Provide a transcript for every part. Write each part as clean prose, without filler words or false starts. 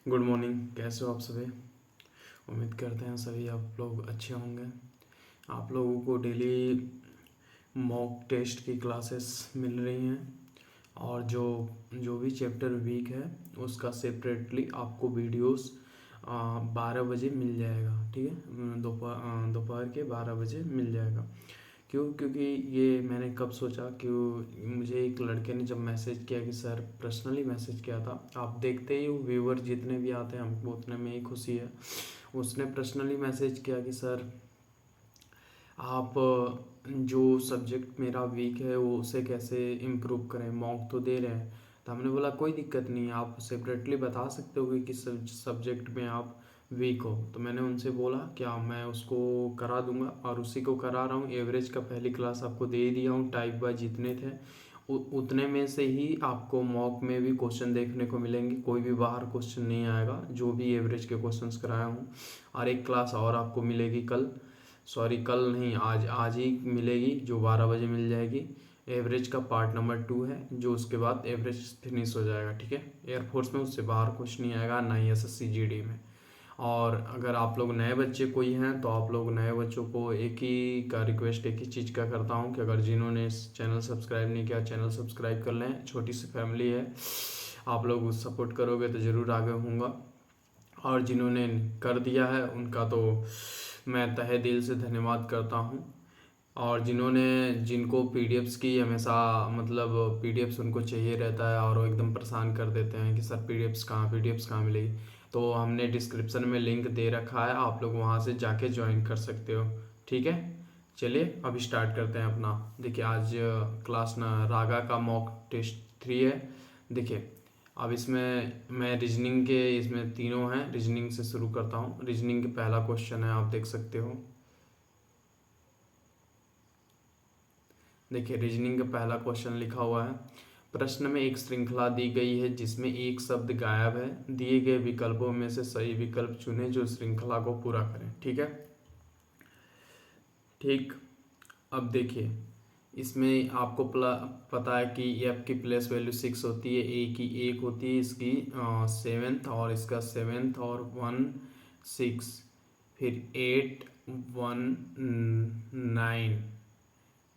Good morning. कैसे हो आप सभी? उम्मीद करते हैं सभी आप लोग अच्छे होंगे। आप लोगों को डेली मॉक टेस्ट की क्लासेस मिल रही हैं और जो जो भी चैप्टर वीक है उसका सेपरेटली आपको वीडियोस 12 बजे मिल जाएगा। ठीक है, दोपहर के 12 बजे मिल जाएगा। क्यों? क्योंकि ये मैंने कब सोचा कि मुझे एक लड़के ने जब मैसेज किया कि सर, पर्सनली मैसेज किया था। आप देखते ही हो व्यूवर जितने भी आते हैं हमको उतने में ही खुशी है। उसने पर्सनली मैसेज किया कि सर आप जो सब्जेक्ट मेरा वीक है वो उसे कैसे इम्प्रूव करें, मॉक तो दे रहे हैं। तो हमने बोला कोई दिक्कत नहीं, आप सेपरेटली बता सकते हो कि किस सब्जेक्ट में आप वीक हो। तो मैंने उनसे बोला क्या मैं उसको करा दूंगा और उसी को करा रहा हूँ। एवरेज का पहली क्लास आपको दे दिया हूँ, टाइप वाइज जितने थे उतने में से ही आपको मॉक में भी क्वेश्चन देखने को मिलेंगे। कोई भी बाहर क्वेश्चन नहीं आएगा, जो भी एवरेज के क्वेश्चंस कराया हूँ। और एक क्लास और आपको मिलेगी कल, सॉरी कल नहीं, आज ही मिलेगी, जो 12 बजे मिल जाएगी। एवरेज का पार्ट नंबर 2 है, जो उसके बाद एवरेज फिनिश हो जाएगा। ठीक है, एयरफोर्स में उससे बाहर कुछ नहीं आएगा, ना ही SSC GD में। और अगर आप लोग नए बच्चे कोई हैं तो आप लोग नए बच्चों को एक ही का रिक्वेस्ट, एक ही चीज़ का करता हूँ कि अगर जिन्होंने इस चैनल सब्सक्राइब नहीं किया, चैनल सब्सक्राइब कर लें। छोटी सी फैमिली है, आप लोग सपोर्ट करोगे तो ज़रूर आगे होऊंगा। और जिन्होंने कर दिया है उनका तो मैं तहे दिल से धन्यवाद करता हूँ। और जिनको पीडीएफ्स की हमेशा मतलब पीडीएफ्स उनको चाहिए रहता है और वो एकदम परेशान कर देते हैं कि सर पीडीएफ्स कहाँ मिलेगी। तो हमने डिस्क्रिप्शन में लिंक दे रखा है, आप लोग वहाँ से जाके ज्वाइन कर सकते हो। ठीक है, चलिए अभी स्टार्ट करते हैं अपना। देखिए आज क्लास ना रागा का मॉक टेस्ट 3 है। देखिए अब इसमें मैं रीजनिंग के, इसमें तीनों हैं, रीजनिंग से शुरू करता हूँ। रीजनिंग का पहला क्वेश्चन है, आप देख सकते हो। देखिए रीजनिंग का पहला क्वेश्चन लिखा हुआ है, प्रश्न में एक श्रृंखला दी गई है जिसमें एक शब्द गायब है। दिए गए विकल्पों में से सही विकल्प चुनें जो श्रृंखला को पूरा करें। ठीक है, ठीक। अब देखिए इसमें आपको पता है कि एफ की प्लेस वैल्यू 6 होती है, ए की 1 होती है, इसकी 7th और इसका 7th और 1 6, फिर 8 1 9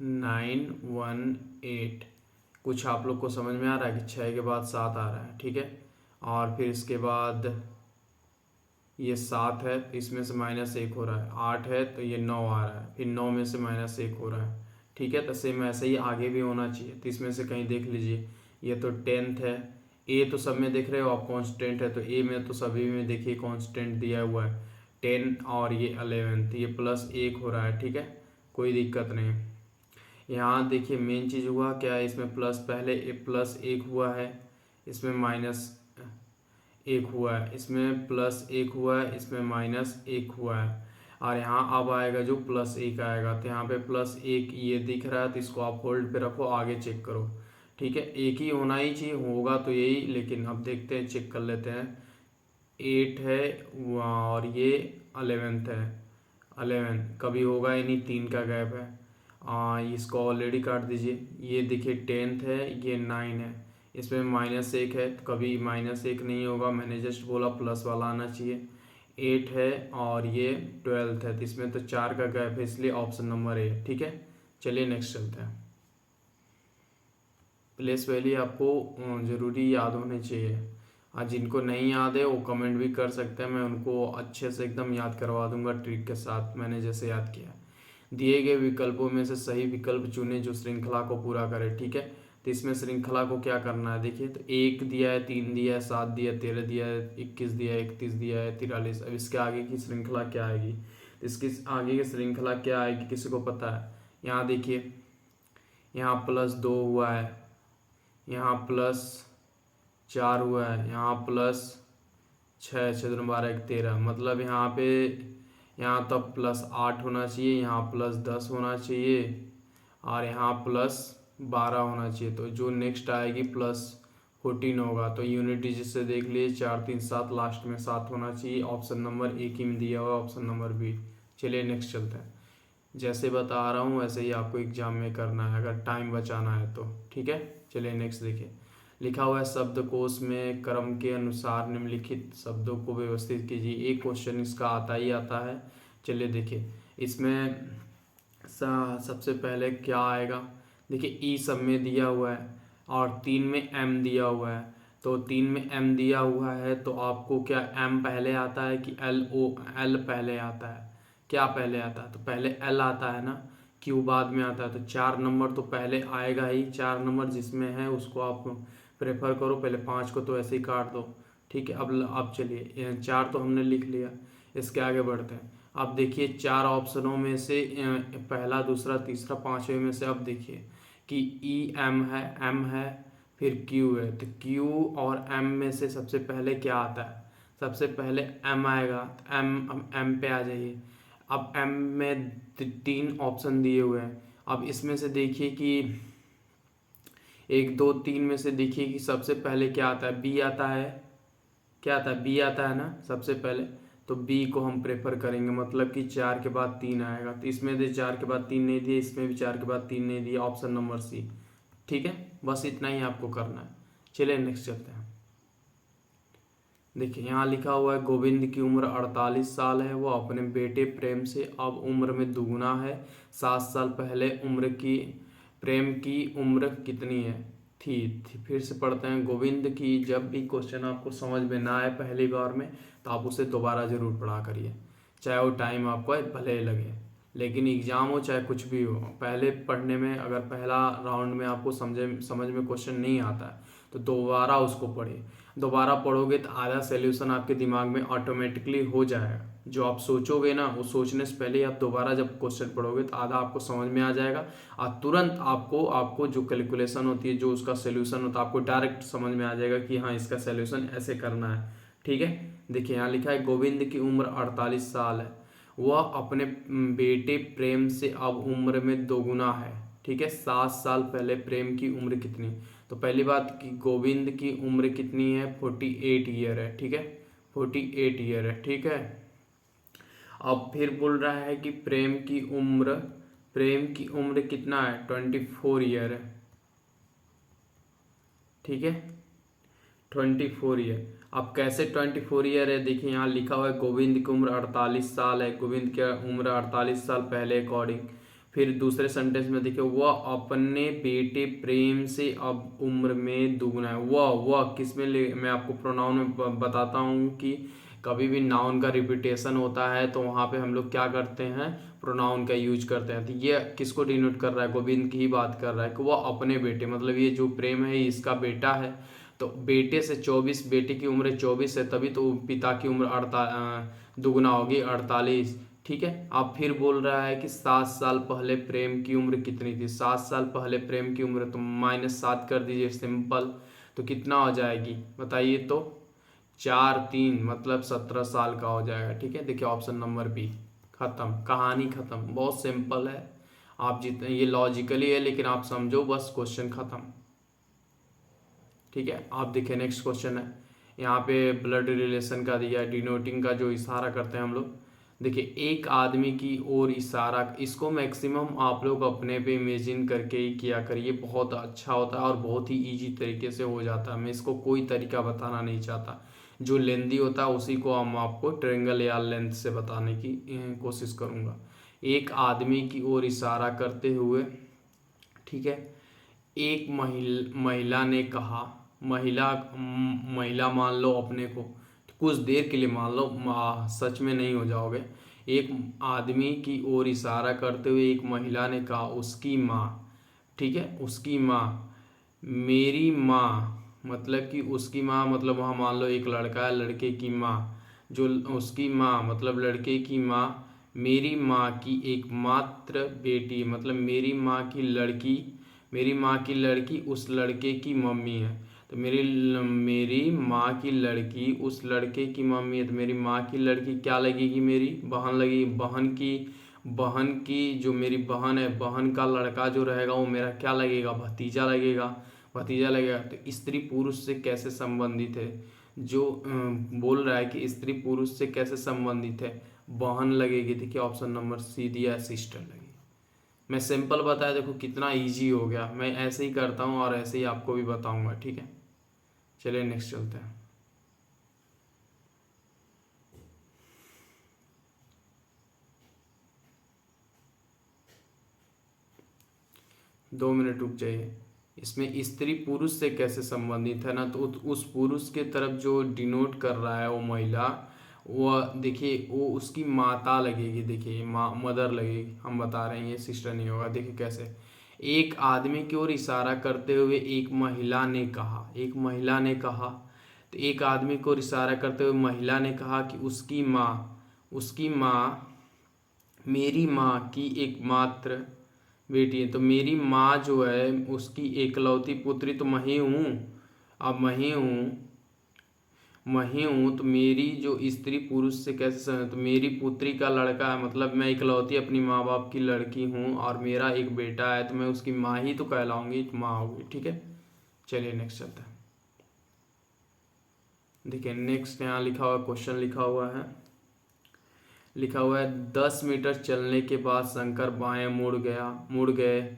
9 1 8। कुछ आप लोग को समझ में आ रहा है कि 6 के बाद 7 आ रहा है। ठीक है, और फिर इसके बाद ये 7 है तो इसमें से -1 हो रहा है। 8 है तो ये 9 आ रहा है, फिर 9 में से -1 हो रहा है। ठीक है, तो सेम ऐसे ही आगे भी होना चाहिए। तो इसमें से कहीं देख लीजिए, ये तो 10th है। ए तो सब में देख रहे हो आप कांस्टेंट है, तो ए में तो सभी में देखिए कांस्टेंट दिया हुआ है 10, और ये 11th, ये +1 हो रहा है। ठीक है, कोई दिक्कत नहीं। यहाँ देखिए मेन चीज़ हुआ क्या है, इसमें प्लस पहले +1 हुआ है, इसमें -1 हुआ है, इसमें +1 हुआ है, इसमें -1 हुआ है। और यहाँ अब आएगा जो +1 आएगा, तो यहाँ पे +1 ये दिख रहा है, तो इसको आप होल्ड पे रखो, आगे चेक करो। ठीक है, एक ही होना ही चाहिए, होगा तो यही, लेकिन अब देखते हैं, चेक कर लेते हैं। 8 है और ये 11th है। 11 कभी होगा ही नहीं, 3 का गैप है। इसको ऑलरेडी काट दीजिए। ये देखिए 10th है, ये 9 है, इसमें -1 है, तो कभी -1 नहीं होगा, मैंने जस्ट बोला प्लस वाला आना चाहिए। 8 है और ये 12th है, तो इसमें तो 4 का गैप है, इसलिए ऑप्शन नंबर ए। ठीक है, चलिए नेक्स्ट चलते हैं। प्लेस वैल्यू आपको ज़रूरी याद होनी चाहिए। जिनको नहीं याद है वो कमेंट भी कर सकते हैं, मैं उनको अच्छे से एकदम याद करवा दूंगा ट्रिक के साथ, मैंने जैसे याद किया। दिए गए विकल्पों में से सही विकल्प चुने जो श्रृंखला को पूरा करे। ठीक है, तो इसमें श्रृंखला को क्या करना है, देखिए तो 1 दिया है, 3 दिया है, 7 दिया है, 13 दिया है, 21 दिया है, 31 दिया है, 43। अब इसके आगे की श्रृंखला क्या आएगी, इसकी आगे की श्रृंखला क्या आएगी, किसी को पता है? यहाँ देखिए, यहाँ +2 हुआ है, यहाँ +4 हुआ है, यहाँ +6, 6 दूनी 12 1 13, मतलब यहाँ पे, यहाँ तब +8 होना चाहिए, यहाँ +10 होना चाहिए, और यहाँ +12 होना चाहिए। तो जो नेक्स्ट आएगी +14 होगा। तो यूनिट डिजिट से देख लिए, 4 3 7, लास्ट में 7 होना चाहिए। ऑप्शन नंबर एक ही में दिया हुआ, ऑप्शन नंबर बी। चलिए नेक्स्ट चलते हैं। जैसे बता रहा हूँ वैसे ही आपको एग्जाम में करना है, अगर टाइम बचाना है तो। ठीक है, चलिए नेक्स्ट देखिए। लिखा हुआ है शब्दकोश में क्रम के अनुसार निम्नलिखित शब्दों को व्यवस्थित कीजिए। एक क्वेश्चन इसका आता ही आता है। चलिए देखिए इसमें सबसे पहले क्या आएगा। देखिए ई सब में दिया हुआ है और 3 में एम दिया हुआ है। तो 3 में एम दिया हुआ है तो आपको क्या एम पहले आता है कि एल पहले आता है? क्या पहले आता है? तो पहले एल आता है ना, क्यू बाद में आता है। तो 4 नंबर तो पहले आएगा ही। 4 नंबर जिसमें है उसको आप प्रेफर करो। पहले 5 को तो ऐसे ही काट दो। ठीक है, अब चलिए 4 तो हमने लिख लिया। इसके आगे बढ़ते हैं। अब देखिए 4 ऑप्शनों में से पहला, दूसरा, तीसरा, पांचवें में से अब देखिए कि ई एम है, एम है, फिर क्यू है। तो क्यू और एम में से सबसे पहले क्या आता है? सबसे पहले एम आएगा। तो एम पे आ जाइए। अब एम में 3 ऑप्शन दिए हुए हैं। अब इसमें से देखिए कि 1 2 3 में से देखिए कि सबसे पहले क्या आता है? बी आता है। क्या आता है? बी आता है ना सबसे पहले। तो बी को हम प्रेफर करेंगे, मतलब कि 4 के बाद 3 आएगा। तो इसमें दे 4 के बाद 3 नहीं दिए, इसमें भी 4 के बाद 3 नहीं दिए। Option number C. ठीक है, बस इतना ही आपको करना है। चलिए नेक्स्ट चलते हैं। देखिए यहाँ लिखा हुआ है गोविंद की उम्र 48 साल है। वो अपने बेटे प्रेम से अब उम्र में दुगुना है। 7 साल पहले प्रेम की उम्र कितनी है थी? फिर से पढ़ते हैं। गोविंद की, जब भी क्वेश्चन आपको समझ में ना आए पहली बार में तो आप उसे दोबारा जरूर पढ़ा करिए, चाहे वो टाइम आपको भले ही लगे। लेकिन एग्जाम हो चाहे कुछ भी हो, पहले पढ़ने में अगर पहला राउंड में आपको समझ में क्वेश्चन नहीं आता है तो दोबारा उसको पढ़िए। दोबारा पढ़ोगे तो आधा सॉल्यूशन आपके दिमाग में ऑटोमेटिकली हो जाएगा। जो आप सोचोगे ना, वो सोचने से पहले आप दोबारा जब क्वेश्चन पढ़ोगे तो आधा आपको समझ में आ जाएगा और तुरंत आपको जो कैलकुलेशन होती है, जो उसका सॉल्यूशन होता है, आपको डायरेक्ट समझ में आ जाएगा कि हाँ इसका सॉल्यूशन ऐसे करना है। ठीक है, देखिए यहाँ लिखा है गोविंद की उम्र 48 साल है। वह अपने बेटे प्रेम से अब उम्र में दोगुना है। ठीक है, 7 साल पहले प्रेम की उम्र कितनी? तो पहली बात कि गोविंद की उम्र कितनी है? 48 ईयर है। ठीक है, 48 ईयर है। ठीक है, अब फिर बोल रहा है कि प्रेम की उम्र कितना है? 24 ईयर है। ठीक है, 24 ईयर। अब कैसे 24 ईयर है? देखिए यहाँ लिखा हुआ है गोविंद की उम्र 48 साल है। गोविंद की उम्र 48 साल पहले अकॉर्डिंग। फिर दूसरे सेंटेंस में देखिए वह अपने बेटे प्रेम से अब उम्र में दुगना है। वह किस में मैं आपको प्रोनाउन में बताता हूँ कि कभी भी नाउन का रिपीटेशन होता है तो वहाँ पे हम लोग क्या करते हैं? प्रोनाउन का यूज करते हैं। तो ये किसको डिनोट कर रहा है? गोविंद की ही बात कर रहा है कि वह अपने बेटे, मतलब ये जो प्रेम है इसका बेटा है। तो बेटे से 24, बेटे की उम्र 24 है, तभी तो पिता की उम्र दुगना होगी 48। ठीक है, अब फिर बोल रहा है कि 7 साल पहले प्रेम की उम्र कितनी थी? 7 साल पहले प्रेम की उम्र, तो -7 कर दीजिए, सिंपल। तो कितना हो जाएगी बताइए? तो 4 3 मतलब 17 साल का हो जाएगा। ठीक है, देखिए ऑप्शन नंबर बी। खत्म, कहानी खत्म। बहुत सिंपल है। आप जितने, ये लॉजिकली है लेकिन आप समझो बस, क्वेश्चन खत्म। ठीक है, आप देखिए नेक्स्ट क्वेश्चन है। यहाँ पे ब्लड रिलेशन का दिया है, डिनोटिंग का जो इशारा करते हैं हम लोग। देखिए एक आदमी की ओर इशारा, इसको मैक्सिमम आप लोग अपने पे इमेजिन करके ही किया करिए, बहुत अच्छा होता है और बहुत ही इजी तरीके से हो जाता है। मैं इसको कोई तरीका बताना नहीं चाहता, जो लेंदी होता है उसी को हम आपको ट्रायंगल या लेंथ से बताने की कोशिश करूँगा। एक आदमी की ओर इशारा करते हुए, ठीक है, एक महिला ने कहा, महिला महिला मान लो अपने को, कुछ देर के लिए मान लो, सच में नहीं हो जाओगे। एक आदमी की ओर इशारा करते हुए एक महिला ने कहा उसकी माँ, ठीक है, उसकी माँ, मेरी माँ, मतलब कि उसकी माँ मतलब वहाँ मान लो एक लड़का है, लड़के की माँ, जो उसकी माँ मतलब लड़के की माँ, मेरी माँ की एकमात्र बेटी, मतलब मेरी माँ की लड़की उस लड़के की मम्मी है। तो मेरी माँ की लड़की उस लड़के की मम्मी है। तो मेरी माँ की लड़की क्या लगेगी? मेरी बहन लगेगी। बहन की जो मेरी बहन है, बहन का लड़का जो रहेगा वो मेरा क्या लगेगा? भतीजा लगेगा। तो स्त्री पुरुष से कैसे संबंधित है? जो बोल रहा है कि स्त्री पुरुष से कैसे संबंधित है? बहन लगेगी। देखिए ऑप्शन नंबर सी दिया है, सिस्टर लगेगी। मैं सिंपल बताया, देखो कितना इजी हो गया। मैं ऐसे ही करता हूँ और ऐसे ही आपको भी बताऊंगा। ठीक है, चलिए नेक्स्ट चलते हैं। दो मिनट रुक जाइए। इसमें स्त्री पुरुष से कैसे संबंधित है ना, तो उस पुरुष के तरफ जो डिनोट कर रहा है वो महिला, वो देखिए वो उसकी माता लगेगी। देखिए माँ मदर लगेगी, हम बता रहे हैं, ये सिस्टर नहीं होगा। देखिए कैसे, एक आदमी की ओर इशारा करते हुए एक महिला ने कहा, एक महिला ने कहा, तो एक आदमी को इशारा करते हुए महिला ने कहा कि उसकी माँ मेरी माँ की एकमात्र बेटी है। तो मेरी माँ जो है उसकी एकलौती पुत्री तो मैं ही हूँ। अब मैं ही हूँ तो मेरी जो स्त्री पुरुष से कैसे तो मेरी पुत्री का लड़का है, मतलब मैं इकलौती अपनी माँ बाप की लड़की हूँ और मेरा एक बेटा है, तो मैं उसकी माँ ही तो कहलाऊंगी, माँ होगी। ठीक है, चलिए नेक्स्ट चलते हैं। देखिए नेक्स्ट यहाँ लिखा हुआ क्वेश्चन लिखा हुआ है 10 मीटर चलने के बाद शंकर बाएं मुड़ गए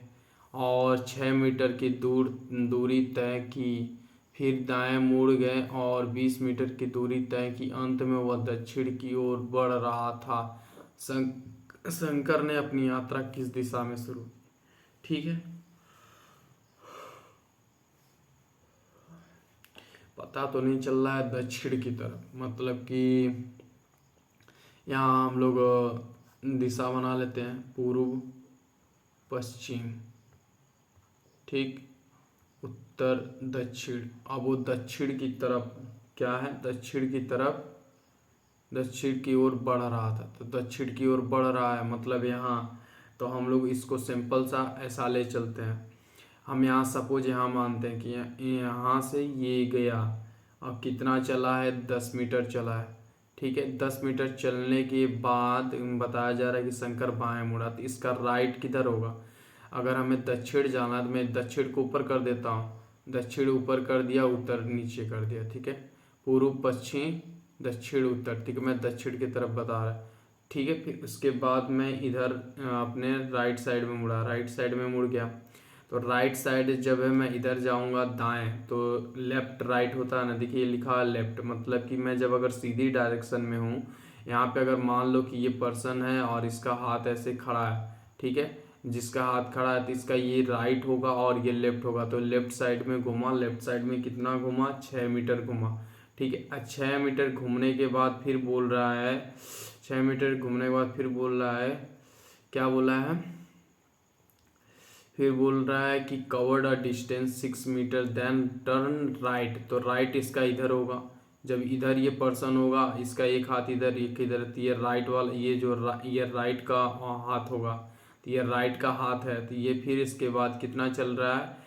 और 6 मीटर की दूरी तय की, फिर दाएं मुड़ गए और 20 मीटर की दूरी तय की। अंत में वह दक्षिण की ओर बढ़ रहा था। शंकर ने अपनी यात्रा किस दिशा में शुरू? ठीक है, पता तो नहीं चल रहा है दक्षिण की तरफ, मतलब कि यहाँ हम लोग दिशा बना लेते हैं पूर्व पश्चिम, ठीक, उत्तर दक्षिण। अब वो दक्षिण की तरफ क्या है, दक्षिण की ओर बढ़ रहा था। तो दक्षिण की ओर बढ़ रहा है मतलब यहाँ, तो हम लोग इसको सिंपल सा ऐसा ले चलते हैं। हम यहाँ सपोज यहाँ मानते हैं कि यहाँ से ये गया, अब कितना चला है, 10 मीटर चला है। ठीक है, 10 मीटर चलने के बाद बताया जा रहा है कि शंकर बाएं मुड़ा, तो इसका राइट किधर होगा? अगर हमें दक्षिण जाना है तो मैं दक्षिण को ऊपर कर देता हूँ, दक्षिण ऊपर कर दिया, उत्तर नीचे कर दिया। ठीक है, पूर्व पश्चिम दक्षिण उत्तर, ठीक है, मैं दक्षिण की तरफ बता रहा है। ठीक है, फिर उसके बाद मैं इधर अपने राइट साइड में मुड़ गया। तो राइट साइड जब है मैं इधर जाऊंगा दाएं, तो लेफ्ट राइट होता है ना, देखिए लिखा है लेफ्ट, मतलब कि मैं जब अगर सीधी डायरेक्शन में हूँ, यहाँ पे अगर मान लो कि ये पर्सन है और इसका हाथ ऐसे खड़ा है, ठीक है, जिसका हाथ खड़ा है तो इसका ये राइट होगा और ये लेफ्ट होगा। तो लेफ्ट साइड में घुमा, लेफ्ट साइड में कितना घुमा, 6 मीटर घुमा। ठीक है, 6 मीटर घूमने के बाद फिर बोल रहा है, 6 मीटर घूमने के बाद फिर बोल रहा है, क्या बोला है, फिर बोल रहा है कि covered a distance 6 metre then turn right. तो राइट इसका इधर होगा, जब इधर ये पर्सन होगा, इसका एक हाथ इधर एक इधर, तो ये राइट वाला, ये जो ये राइट का हाथ होगा, तो ये राइट का हाथ है। तो ये फिर इसके बाद कितना चल रहा है,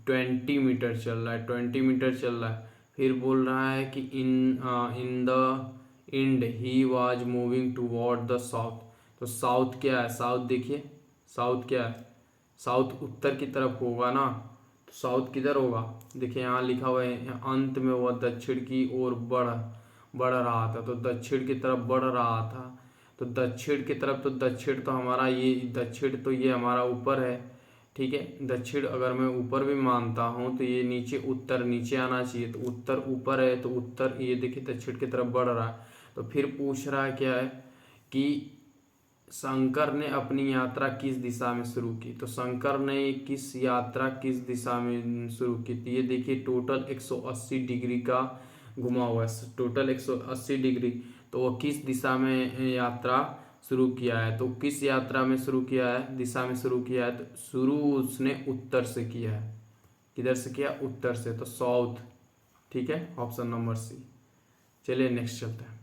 20 मीटर चल रहा है, 20 मीटर चल रहा है। फिर बोल रहा है कि in the end he was moving toward the south. तो साउथ क्या है, साउथ देखिए, साउथ क्या है, साउथ उत्तर की तरफ होगा ना, तो साउथ किधर होगा, देखिए यहाँ लिखा हुआ है, अंत में वह दक्षिण की ओर बढ़ रहा था। तो दक्षिण की तरफ बढ़ रहा था, तो दक्षिण की तरफ, तो दक्षिण तो हमारा ये दक्षिण, तो ये हमारा ऊपर है। ठीक है, दक्षिण अगर मैं ऊपर भी मानता हूँ तो ये नीचे, उत्तर नीचे आना चाहिए, तो उत्तर ऊपर है, तो उत्तर ये देखिए दक्षिण की तरफ बढ़ रहा है। तो फिर पूछ रहा है क्या है कि शंकर ने अपनी यात्रा किस दिशा में शुरू की। तो शंकर ने किस यात्रा किस दिशा में शुरू की, तो ये देखिए टोटल 180 डिग्री का घुमा हुआ है, टोटल 180 डिग्री। तो वो किस दिशा में यात्रा शुरू किया है, तो किस यात्रा में शुरू किया है, दिशा में शुरू किया है, तो शुरू उसने उत्तर से किया है। किधर से किया, उत्तर से, तो साउथ। ठीक है, ऑप्शन नंबर सी। चलिए नेक्स्ट चलते हैं।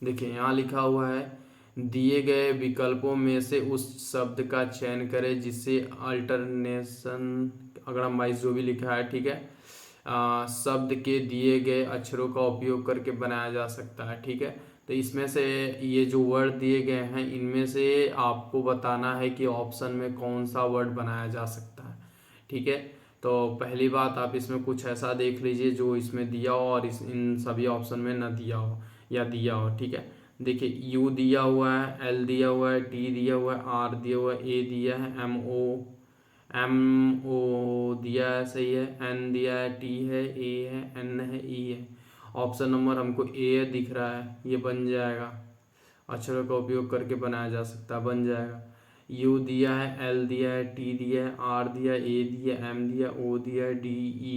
देखिए यहाँ लिखा हुआ है, दिए गए विकल्पों में से उस शब्द का चयन करें जिसे अल्टरनेशन, अगर हम वाइज जो भी लिखा है, ठीक है, शब्द के दिए गए अक्षरों का उपयोग करके बनाया जा सकता है। ठीक है, तो इसमें से ये जो वर्ड दिए गए हैं इनमें से आपको बताना है कि ऑप्शन में कौन सा वर्ड बनाया जा सकता है। ठीक है, तो पहली बात आप इसमें कुछ ऐसा देख लीजिए जो इसमें दिया हो और इन सभी ऑप्शन में न दिया हो या दिया हो। ठीक है, देखिए यू दिया हुआ है, एल दिया हुआ है, टी दिया हुआ है, आर दिया हुआ है, ए दिया है, एम ओ MO दिया है, सही है, N दिया है, T है, A है, N है, E है। ऑप्शन नंबर हमको A दिख रहा है, ये बन जाएगा, अक्षरों का उपयोग करके बनाया जा सकता है, बन जाएगा। U दिया है, L दिया है, T दिया है, R दिया है, A दिया है, M दिया है, O दिया है, D, E,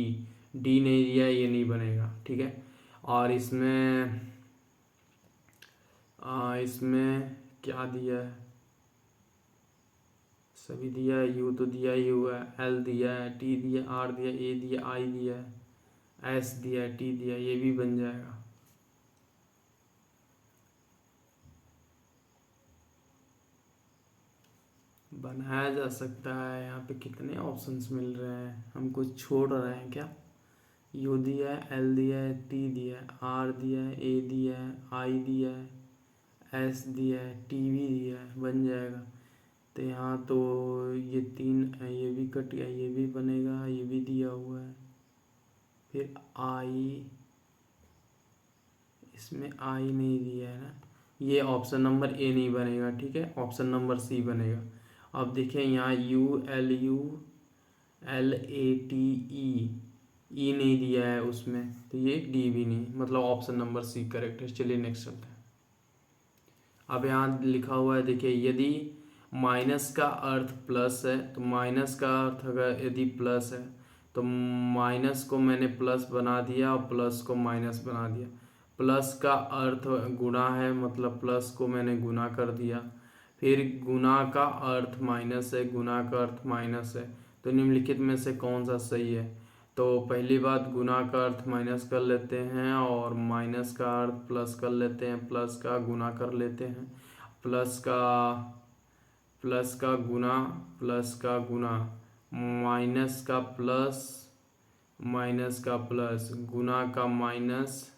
D नहीं दिया है, ये नहीं बनेगा, ठीक है। और इसमें क्या दिया है, सभी दिया है, U तो दिया ही हुआ है, L दिया है, T दिया, R दिया, A दिया, I दिया है, S दिया है, T दिया, ये भी बन जाएगा। बनाया जा सकता है। यहाँ पे कितने ऑप्शंस मिल रहे हैं, हम कुछ छोड़ रहे हैं क्या? यू दिया है, एल दिया है, टी दिया है, आर दिया है, ए दिया है, आई दिया है, एस दिया है, टी भी दिया है, बन जाएगा। तो यहाँ तो ये तीन, ये भी कट गया, ये भी बनेगा, ये भी दिया हुआ है। फिर आई, इसमें आई नहीं दिया है ना, ये ऑप्शन नंबर ए नहीं बनेगा, ठीक है, ऑप्शन नंबर सी बनेगा। अब देखिए यहाँ ULULATE, ई नहीं दिया है उसमें, तो ये डी भी नहीं, मतलब ऑप्शन नंबर सी करेक्ट है। चलिए नेक्स्ट चलते हैं। अब यहाँ लिखा हुआ है, देखिए, यदि माइनस का अर्थ प्लस है, तो माइनस का अर्थ अगर यदि प्लस है तो माइनस को मैंने प्लस बना दिया और प्लस को माइनस बना दिया। प्लस का अर्थ गुणा है, मतलब प्लस को मैंने गुणा कर दिया। फिर गुणा का अर्थ माइनस है, गुणा का अर्थ माइनस है, तो निम्नलिखित में से कौन सा सही है? तो पहली बात, गुणा का अर्थ माइनस कर लेते हैं और माइनस का अर्थ प्लस कर लेते हैं, प्लस का गुणा कर लेते हैं, प्लस का गुणा, प्लस का गुणा, माइनस का प्लस, माइनस का प्लस, गुणा का माइनस,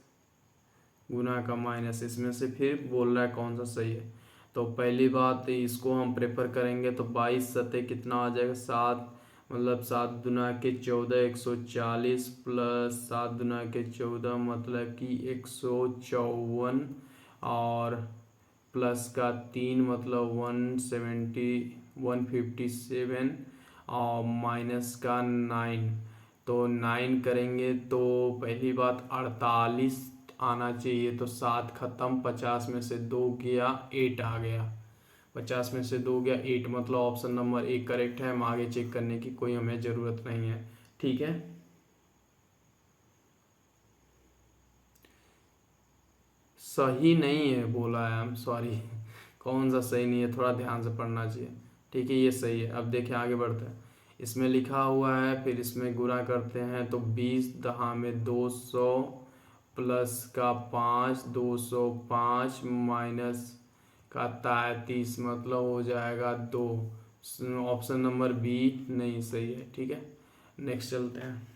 गुना का माइनस, इसमें से फिर बोल रहा है कौन सा सही है। तो पहली बात, इसको हम प्रेफर करेंगे तो 22 × कितना आ जाएगा, 7, मतलब 7 दुना के 14, 140, प्लस 7 दुना के 14 मतलब कि 154, और प्लस का 3 मतलब 157, और माइनस का 9, तो 9 करेंगे तो पहली बात 48 आना चाहिए, तो 7 खत्म, 50 में से 2 गया, 8 आ गया, 50 में से 2 गया 8, मतलब ऑप्शन नंबर 1 करेक्ट है। हम आगे चेक करने की कोई हमें ज़रूरत नहीं है, ठीक है। सही नहीं है बोला है, हम सॉरी, कौन सा सही नहीं है, थोड़ा ध्यान से पढ़ना चाहिए, ठीक है, ये सही है। अब देखिए आगे बढ़ते हैं। इसमें लिखा हुआ है, फिर इसमें गुणा करते हैं तो 20 दहा में 200, प्लस का 5, 205 माइनस का 33, मतलब हो जाएगा 2, ऑप्शन नंबर बी नहीं सही है, ठीक है। नेक्स्ट चलते हैं।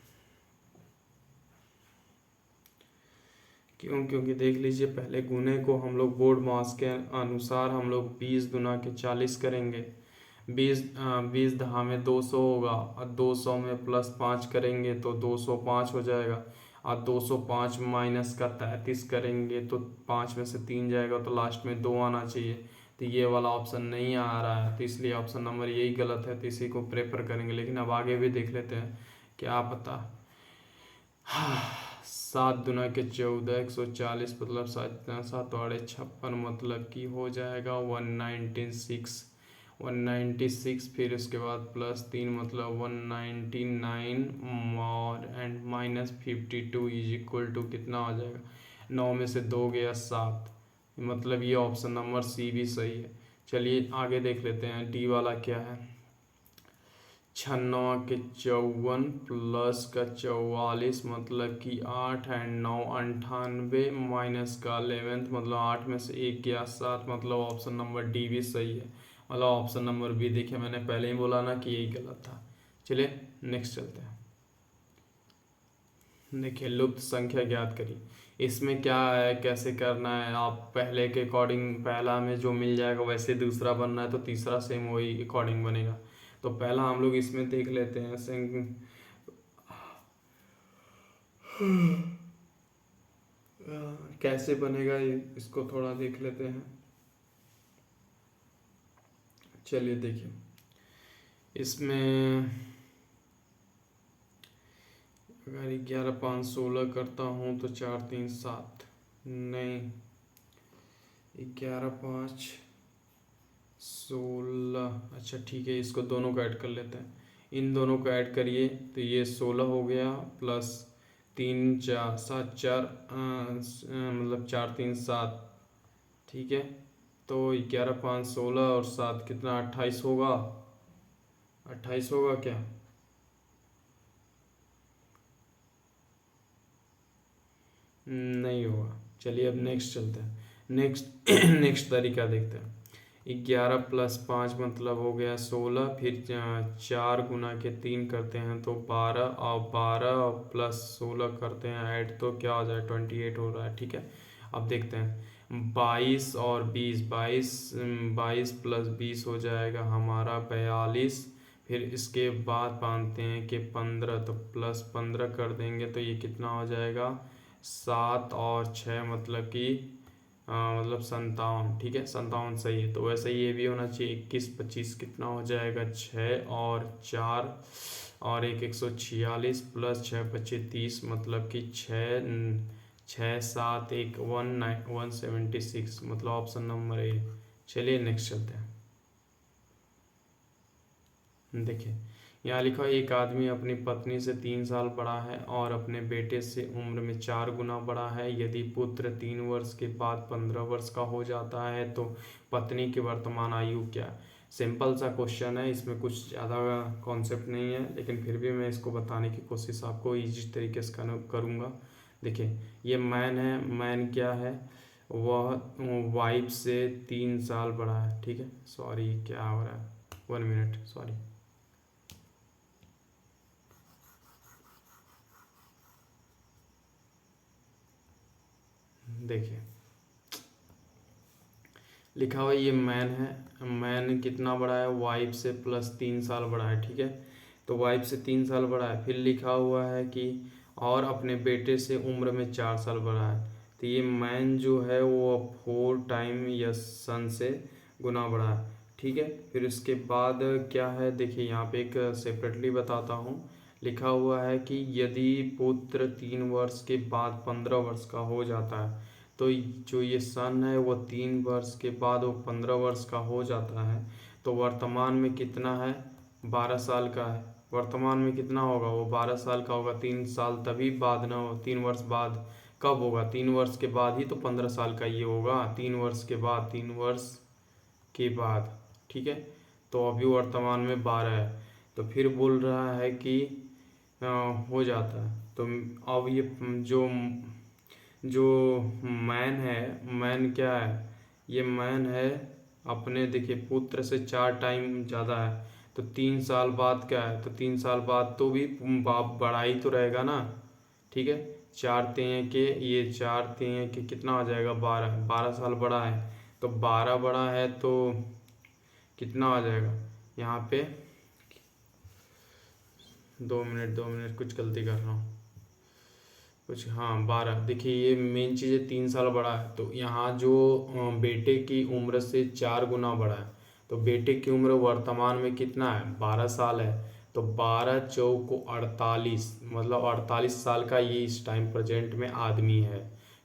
क्योंकि देख लीजिए, पहले गुने को हम लोग बोर्ड मास के अनुसार हम लोग 20 दुना के 40 करेंगे, 20 दहा में 200 होगा, और 200 में प्लस 5 करेंगे तो 205 हो जाएगा, और 205 माइनस का 33 करेंगे तो 5 में से 3 जाएगा, तो लास्ट में 2 आना चाहिए, तो ये वाला ऑप्शन नहीं आ रहा है, तो इसलिए ऑप्शन नंबर यही गलत है, तो इसी को प्रेफर करेंगे। लेकिन अब आगे भी देख लेते हैं, क्या पता। 7 दुना के 14, 140, मतलब 7 7 और 56, मतलब कि हो जाएगा 196, 196, फिर उसके बाद प्लस 3 मतलब 199, और and minus 52 is equal to कितना हो जाएगा, 9 में से 2 गया 7, मतलब ये ऑप्शन नंबर सी भी सही है। चलिए आगे देख लेते हैं, डी वाला क्या है। 96 के 54 प्लस का 44 मतलब कि 8 एंड 9 98, माइनस का 11 मतलब 8 में से 1 गया 7, मतलब ऑप्शन नंबर डी भी सही है, मतलब ऑप्शन नंबर बी। देखिए मैंने पहले ही बोला ना कि यही गलत था। चलिए नेक्स्ट चलते हैं। देखिए, लुप्त संख्या ज्ञात करिए। इसमें क्या है, कैसे करना है, आप पहले के अकॉर्डिंग पहला में जो मिल जाएगा वैसे दूसरा बनना है, तो तीसरा सेम वही अकॉर्डिंग बनेगा। तो पहला हम लोग इसमें देख लेते हैं, कैसे बनेगा ये, इसको थोड़ा देख लेते हैं। चलिए देखिए, इसमें अगर 11 5 16 करता हूँ तो 4 3 7 नहीं, 11 5 16, अच्छा ठीक है, इसको दोनों को ऐड कर लेते हैं। इन दोनों को ऐड करिए तो ये 16 हो गया, प्लस 3 4 7 4 मतलब 4 3 7, ठीक है। तो 11 5 16 और 7 कितना, 28 होगा। 28 होगा क्या? नहीं होगा। चलिए अब नेक्स्ट चलते हैं। नेक्स्ट नेक्स्ट तरीका देखते हैं। 11 प्लस 5 मतलब हो गया 16, फिर 4 गुना के 3 करते हैं तो 12, और 12 प्लस 16 करते हैं ऐड तो क्या हो जाए, 28 हो रहा है, ठीक है। अब देखते हैं 22 और 20, 22 प्लस 20 हो जाएगा हमारा 42। फिर इसके बाद मानते हैं कि 15, तो प्लस 15 कर देंगे तो ये कितना हो जाएगा, 7 और 6 मतलब कि मतलब 57, ठीक है, 57 सही है। तो वैसे ही ये भी होना चाहिए। 21 25 कितना हो जाएगा, 6 और 4 और 146, प्लस 6 25 30 मतलब कि 6 7 1 176, मतलब ऑप्शन नंबर ए। चलिए नेक्स्ट चलते हैं। देखिए यहाँ लिखा है, एक आदमी अपनी पत्नी से 3 साल बड़ा है और अपने बेटे से उम्र में 4 गुना बड़ा है। यदि पुत्र 3 वर्ष के बाद 15 वर्ष का हो जाता है तो पत्नी की वर्तमान आयु क्या? सिंपल सा क्वेश्चन है, इसमें कुछ ज़्यादा कॉन्सेप्ट नहीं है, लेकिन फिर भी मैं इसको बताने की कोशिश आपको इजी तरीके से करूँगा। देखिए ये मैन है, मैन क्या है, वह वाइफ से 3 साल बड़ा है, ठीक है। सॉरी क्या हो रहा है, 1 मिनट, सॉरी। देखिए लिखा हुआ ये मैन है, मैन कितना बड़ा है, वाइफ से प्लस 3 साल बड़ा है, ठीक है। तो वाइफ से 3 साल बड़ा है। फिर लिखा हुआ है कि और अपने बेटे से उम्र में 4 साल बड़ा है। तो ये मैन जो है वो 4 टाइम या सन से गुना बड़ा है, ठीक है। फिर इसके बाद क्या है, देखिए यहाँ पे एक सेपरेटली बताता हूँ। लिखा हुआ है कि यदि पुत्र 3 वर्ष के बाद 15 वर्ष का हो जाता है, तो जो ये सन है वो 3 वर्ष के बाद वो 15 वर्ष का हो जाता है, तो वर्तमान में कितना है, 12 साल का है। वर्तमान में कितना होगा, वो 12 साल का होगा। 3 साल तभी बाद ना हो, 3 वर्ष बाद कब होगा, 3 वर्ष के बाद ही तो 15 साल का ये होगा, 3 वर्ष के बाद, 3 वर्ष के बाद, ठीक है। तो अभी वर्तमान में 12 है, तो फिर बोल रहा है कि हो जाता है। तो अब ये जो जो मैन है, मैन क्या है, ये मैन है अपने, देखिए पुत्र से 4 टाइम ज़्यादा है, तो 3 साल बाद क्या है, तो 3 साल बाद तो भी बाप बड़ा ही तो रहेगा ना, ठीक है। 4 तें के, ये 4 तें के कितना हो जाएगा, 12, 12 साल बड़ा है। तो 12 बड़ा है तो कितना आ जाएगा यहाँ पे, 2 मिनट कुछ गलती कर रहा हूँ कुछ, हाँ 12। देखिए ये मेन चीज़ है, 3 साल बड़ा है, तो यहाँ जो बेटे की उम्र से 4 गुना बड़ा है, तो बेटे की उम्र वर्तमान में कितना है, 12 साल है। तो 12 चौको 48, मतलब 48 साल का ये इस टाइम प्रेजेंट में आदमी है,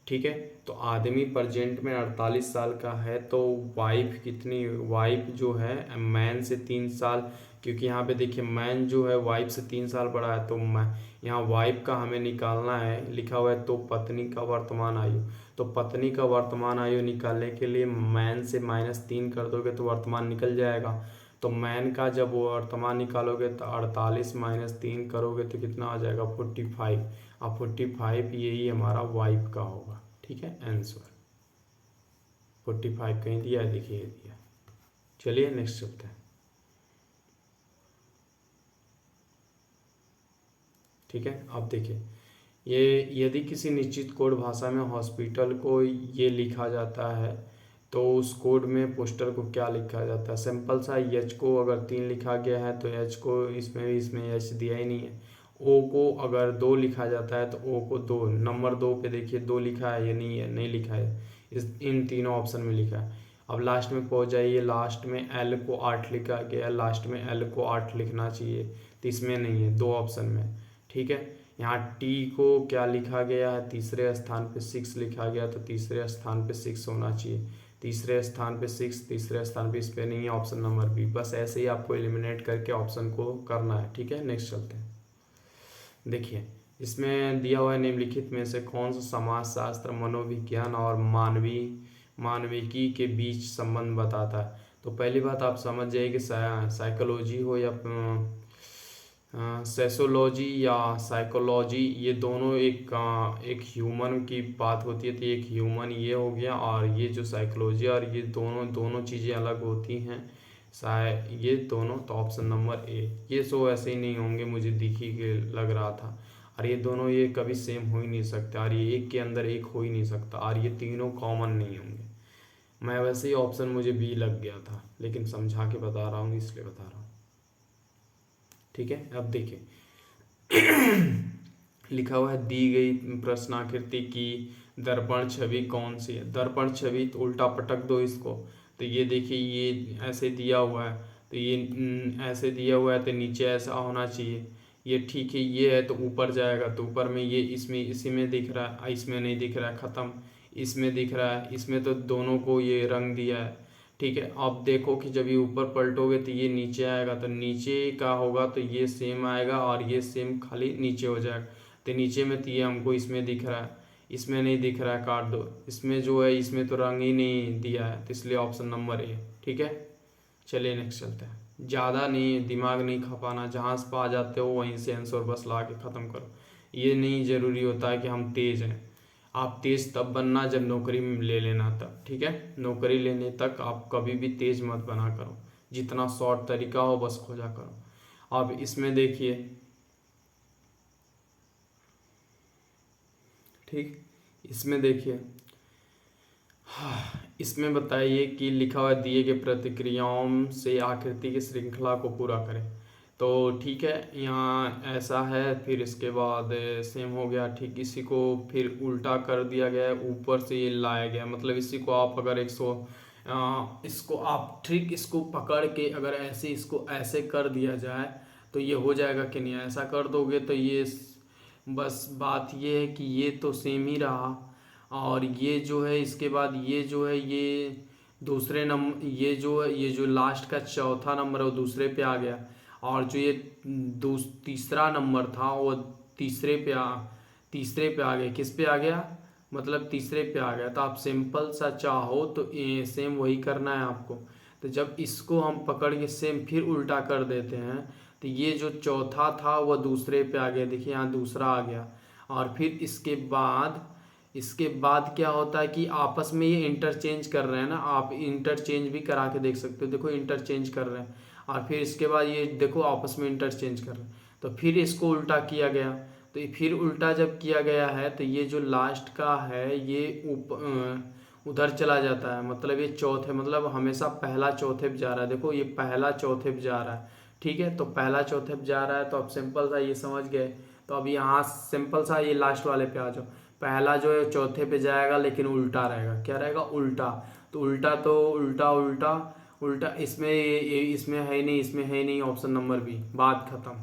ठीक है। तो आदमी प्रेजेंट में 48 साल का है, तो वाइफ कितनी, वाइफ जो है मैन से 3 साल, क्योंकि यहाँ पे देखिए मैन जो है वाइफ से 3 साल बड़ा है, तो यहाँ वाइफ का हमें निकालना है, लिखा हुआ है तो पत्नी का वर्तमान आयु। तो पत्नी का वर्तमान आयु निकालने के लिए मैन से -3 कर दोगे तो वर्तमान निकल जाएगा। तो मैन का जब वर्तमान निकालोगे तो 48 -3 करोगे तो कितना आ जाएगा, 45। अब 45 यही हमारा वाइफ का होगा, ठीक है। आंसर 45 कहीं दिया है, देखिए दिया। चलिए नेक्स्ट चलते हैं, ठीक है। अब देखिए ये यदि किसी निश्चित कोड भाषा में हॉस्पिटल को ये लिखा जाता है तो उस कोड में पोस्टर को क्या लिखा जाता है। सिंपल सा, एच को अगर 3 लिखा गया है तो एच को इसमें एच दिया ही नहीं है। ओ को अगर 2 लिखा जाता है तो ओ को 2, नंबर 2 पे देखिए 2 लिखा है या नहीं है, नहीं लिखा है, इस इन तीनों ऑप्शन में लिखा है। अब लास्ट में पहुंच जाइए, लास्ट में एल को 8 लिखा गया, लास्ट में एल को 8 लिखना चाहिए, तो इसमें नहीं है, 2 ऑप्शन में। ठीक है, यहाँ टी को क्या लिखा गया है, तीसरे स्थान पे 6 लिखा गया, तो तीसरे स्थान पे 6 होना चाहिए, तीसरे स्थान पे 6, तीसरे स्थान पे, इस पे नहीं है, ऑप्शन नंबर बी। बस ऐसे ही आपको एलिमिनेट करके ऑप्शन को करना है। ठीक है, नेक्स्ट चलते हैं। देखिए इसमें दिया हुआ है, निम्नलिखित में से कौन सा समाजशास्त्र मनोविज्ञान और मानविकी के बीच संबंध बताता है। तो पहली बात आप समझ जाइए कि साइकोलॉजी हो या सेसोलॉजी या साइकोलॉजी, ये दोनों एक ह्यूमन की बात होती है, तो एक ह्यूमन ये हो गया, और ये जो साइकोलॉजी, और ये दोनों चीज़ें अलग होती हैं, ये दोनों। तो ऑप्शन नंबर ए, ये सो ऐसे ही नहीं होंगे, मुझे दिख ही के लग रहा था, और ये दोनों ये कभी सेम हो ही नहीं सकते, और ये एक के अंदर एक हो ही नहीं सकता, और ये तीनों कॉमन नहीं होंगे। मैं वैसे ही ऑप्शन मुझे बी लग गया था, लेकिन समझा के बता रहा हूँ, इसलिए बता रहा हूँ। ठीक है, अब देखिए लिखा हुआ है, दी गई प्रश्नाकृति की दर्पण छवि कौन सी है। दर्पण छवि, तो उल्टा पटक दो इसको, तो ये देखिए ये ऐसे दिया हुआ है, तो ये ऐसे दिया हुआ है, तो नीचे ऐसा होना चाहिए, ये ठीक है, ये है तो ऊपर जाएगा, तो ऊपर में ये इसमें इसी में दिख रहा है, इसमें नहीं दिख रहा है, ख़त्म, इसमें दिख रहा है, इसमें तो दोनों को ये रंग दिया है। ठीक है, अब देखो कि जब ये ऊपर पलटोगे तो ये नीचे आएगा, तो नीचे का होगा तो ये सेम आएगा, और ये सेम खाली नीचे हो जाएगा, तो नीचे में तो ये हमको इसमें दिख रहा है, इसमें नहीं दिख रहा है, काट दो, इसमें जो है इसमें तो रंग ही नहीं दिया है, तो इसलिए ऑप्शन नंबर ए। ठीक है, चलिए नेक्स्ट चलते हैं। ज़्यादा नहीं दिमाग नहीं खपाना, जहाँ से पा जाते हो वहीं से आंसर बस ला के ख़त्म करो। ये नहीं ज़रूरी होता है कि हम तेज़ हैं, आप तेज़ तब बनना जब नौकरी ले लेना तब। ठीक है, नौकरी लेने तक आप कभी भी तेज़ मत बना करो, जितना शॉर्ट तरीका हो बस खोजा करो। अब इसमें देखिए, ठीक, इसमें देखिए, इसमें बताइए कि लिखा हुआ दिए गए प्रतिक्रियाओं से आकृति की श्रृंखला को पूरा करें। तो ठीक है, यहाँ ऐसा है, फिर इसके बाद सेम हो गया, ठीक, इसी को फिर उल्टा कर दिया गया है, ऊपर से ये लाया गया, मतलब इसी को आप अगर इसको आप ठीक इसको पकड़ के अगर ऐसे इसको ऐसे कर दिया जाए तो ये हो जाएगा कि नहीं, ऐसा कर दोगे तो ये बस बात ये है कि ये तो सेम ही रहा, और ये जो है इसके बाद ये जो है ये दूसरे नंबर, ये जो लास्ट का चौथा नंबर है वो दूसरे पे आ गया, और जो ये तीसरा नंबर था वो तीसरे पे आ गया, किस पे आ गया, मतलब तीसरे पे आ गया। तो आप सिंपल सा चाहो तो सेम वही करना है आपको। तो जब इसको हम पकड़ के सेम फिर उल्टा कर देते हैं, तो ये जो चौथा था वह दूसरे पे आ गया, देखिए यहाँ दूसरा आ गया, और फिर इसके बाद क्या होता है कि आपस में ये इंटरचेंज कर रहे हैं ना, आप इंटरचेंज भी करा के देख सकते हो, देखो इंटरचेंज कर रहे हैं, और फिर इसके बाद ये देखो आपस में इंटरचेंज कर रहे हैं, तो फिर इसको उल्टा किया गया, तो फिर उल्टा जब किया गया है तो ये जो लास्ट का है ये उधर चला जाता है, मतलब ये चौथे, मतलब हमेशा पहला चौथे पे जा रहा है, देखो ये पहला चौथे पे जा रहा है। ठीक है, तो पहला चौथे पे जा रहा है, तो अब सिंपल सा ये समझ गए, तो अब यहाँ सिंपल सा ये लास्ट वाले पे आ जाओ, पहला जो है चौथे पे जाएगा लेकिन उल्टा रहेगा, क्या रहेगा, उल्टा, तो उल्टा तो उल्टा उल्टा उल्टा, इसमें इसमें है नहीं, इसमें है नहीं, ऑप्शन नंबर बी, बात खत्म।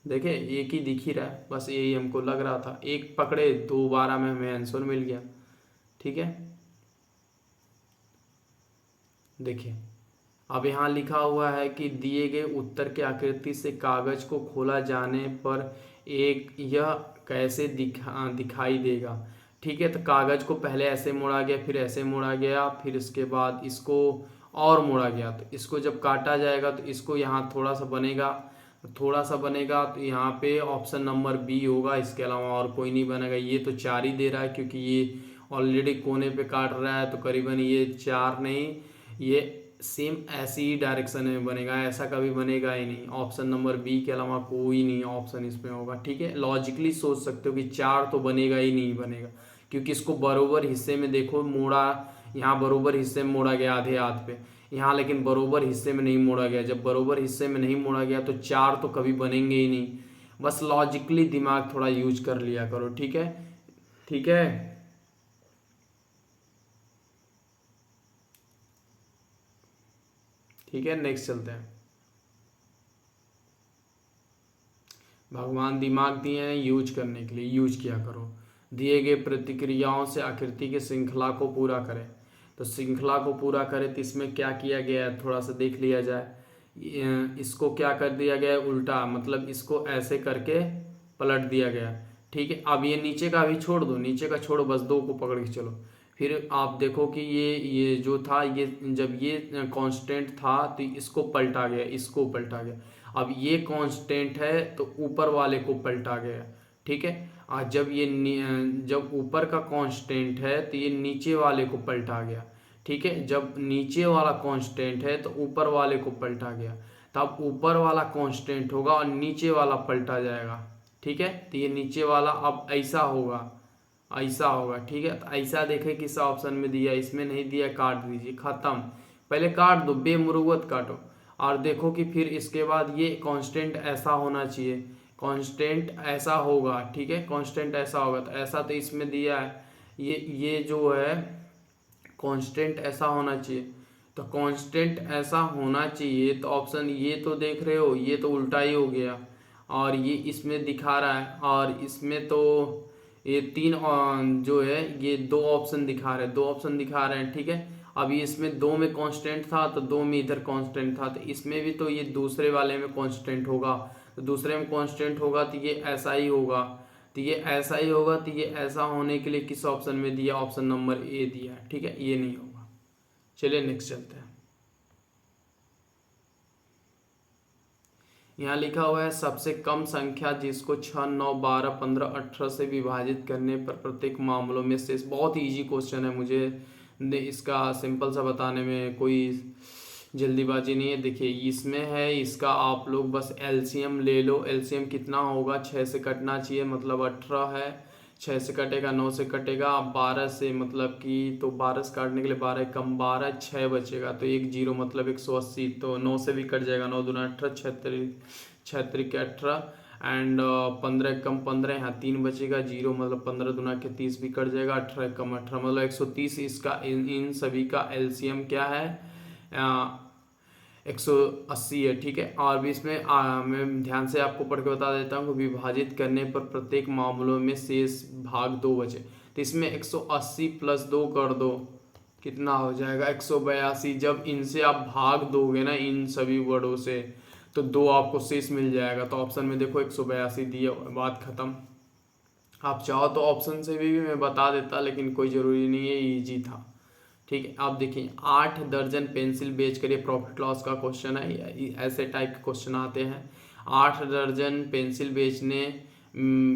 देखे एक ही दिख ही रहा है, बस यही हमको लग रहा था, एक पकड़े दोबारा में हमें आंसर मिल गया। ठीक है, देखिए अब यहाँ लिखा हुआ है कि दिए गए उत्तर के आकृति से कागज को खोला जाने पर यह कैसे दिखाई देगा। ठीक है, तो कागज को पहले ऐसे मोड़ा गया, फिर ऐसे मोड़ा गया, फिर इसके बाद इसको और मोड़ा गया, तो इसको जब काटा जाएगा तो इसको यहाँ थोड़ा सा बनेगा, तो यहाँ पे ऑप्शन नंबर बी होगा, इसके अलावा और कोई नहीं बनेगा। ये तो 4 ही दे रहा है क्योंकि ये ऑलरेडी कोने पे काट रहा है, तो करीबन ये 4 नहीं, ये सेम ऐसी ही डायरेक्शन में बनेगा, ऐसा कभी बनेगा ही नहीं, ऑप्शन नंबर बी के अलावा कोई नहीं ऑप्शन इसमें होगा। ठीक है, लॉजिकली सोच सकते हो कि 4 तो बनेगा ही नहीं बनेगा, क्योंकि इसको बरोबर हिस्से में देखो मोड़ा, यहाँ बरोबर हिस्से में मोड़ा गया आधे हाथ पे, यहाँ लेकिन बरोबर हिस्से में नहीं मोड़ा गया, जब बरोबर हिस्से में नहीं मोड़ा गया तो 4 तो कभी बनेंगे ही नहीं, बस लॉजिकली दिमाग थोड़ा यूज कर लिया करो। ठीक है, ठीक है, ठीक है, नेक्स्ट चलते हैं। भगवान दिमाग दिए हैं यूज करने के लिए, यूज किया करो। दिए गए प्रतिक्रियाओं से आकृति की श्रृंखला को पूरा करें। तो श्रृंखला को पूरा करें तो इसमें क्या किया गया है थोड़ा सा देख लिया जाए। इसको क्या कर दिया गया है उल्टा, मतलब इसको ऐसे करके पलट दिया गया। ठीक है, अब ये नीचे का भी छोड़ दो, नीचे का छोड़ो, बस दो को पकड़ के चलो। फिर आप देखो कि ये जो था, ये जब ये कांस्टेंट था तो इसको पलटा गया, इसको पलटा गया। अब ये कांस्टेंट है तो ऊपर वाले को पलटा गया। ठीक है, और जब ऊपर का कांस्टेंट है तो ये नीचे वाले को पलटा गया। ठीक है, जब नीचे वाला कांस्टेंट है तो ऊपर वाले को पलटा गया। तब ऊपर वाला कांस्टेंट होगा और नीचे वाला पलटा जाएगा। ठीक है, तो ये नीचे वाला अब ऐसा होगा, ऐसा होगा। ठीक है, तो ऐसा देखें किस ऑप्शन में दिया, इसमें नहीं दिया, काट दीजिए, खत्म। पहले काट दो, बेमुरुवत काटो। और देखो कि फिर इसके बाद ये कांस्टेंट ऐसा होना चाहिए, कांस्टेंट ऐसा होगा। ठीक है, कांस्टेंट ऐसा होगा, तो ऐसा तो इसमें दिया है, ये जो है कांस्टेंट ऐसा होना चाहिए। तो कांस्टेंट ऐसा होना चाहिए, तो ऑप्शन ये तो देख रहे हो, ये तो उल्टा ही हो गया। और ये इसमें दिखा रहा है, और इसमें तो ये तीन जो है ये दो ऑप्शन दिखा रहे हैं, दो ऑप्शन दिखा रहे हैं। ठीक है, अभी इसमें दो में कांस्टेंट था तो दो में इधर कांस्टेंट था, तो इसमें भी तो ये दूसरे वाले में कांस्टेंट होगा। तो दूसरे में कांस्टेंट होगा तो ये ऐसा ही होगा, तो ये ऐसा ही होगा। तो ये ऐसा होने के लिए किस ऑप्शन में दिया, ऑप्शन नंबर ए दिया है। ठीक है, ये नहीं होगा। चलिए नेक्स्ट चलते हैं। यहाँ लिखा हुआ है सबसे कम संख्या जिसको 6, 9, 12, 15, 18 से विभाजित करने पर प्रत्येक मामलों में शेष। बहुत ही इजी क्वेश्चन है, मुझे इसका सिंपल सा बताने में कोई जल्दीबाजी नहीं है। देखिए इसमें है, इसका आप लोग बस एलसीएम ले लो। एलसीएम कितना होगा, 6 से कटना चाहिए, मतलब 18 है, 6 से कटेगा, 9 से कटेगा, 12 से मतलब कि, तो 12 से काटने के लिए 12 कम 12, 6 बचेगा, तो एक जीरो मतलब 180। तो 9 से भी कट जाएगा, 9 दूना 18, 76 के 18 एंड 15 कम 15, यहाँ 3 बचेगा, जीरो मतलब 15 दूना के 30 भी कट जाएगा, 18 कम 18 मतलब 130। इसका इन सभी का एलसीएम क्या है, 180 है। ठीक है, और भी इसमें मैं ध्यान से आपको पढ़ के बता देता हूँ कि विभाजित करने पर प्रत्येक मामलों में शेष भाग 2 बचे। तो इसमें 180 प्लस 2 कर दो, कितना हो जाएगा, 182। जब इनसे आप भाग दोगे ना, इन सभी वर्डों से, तो 2 आपको शेष मिल जाएगा। तो ऑप्शन में देखो 182 दिया, बात खत्म। आप चाहो तो ऑप्शन से भी मैं बता देता, लेकिन कोई ज़रूरी नहीं है, ईजी था। ठीक है, आप देखिए 8 दर्जन पेंसिल बेच कर, ये प्रॉफिट लॉस का क्वेश्चन है, ऐसे टाइप के क्वेश्चन आते हैं। 8 दर्जन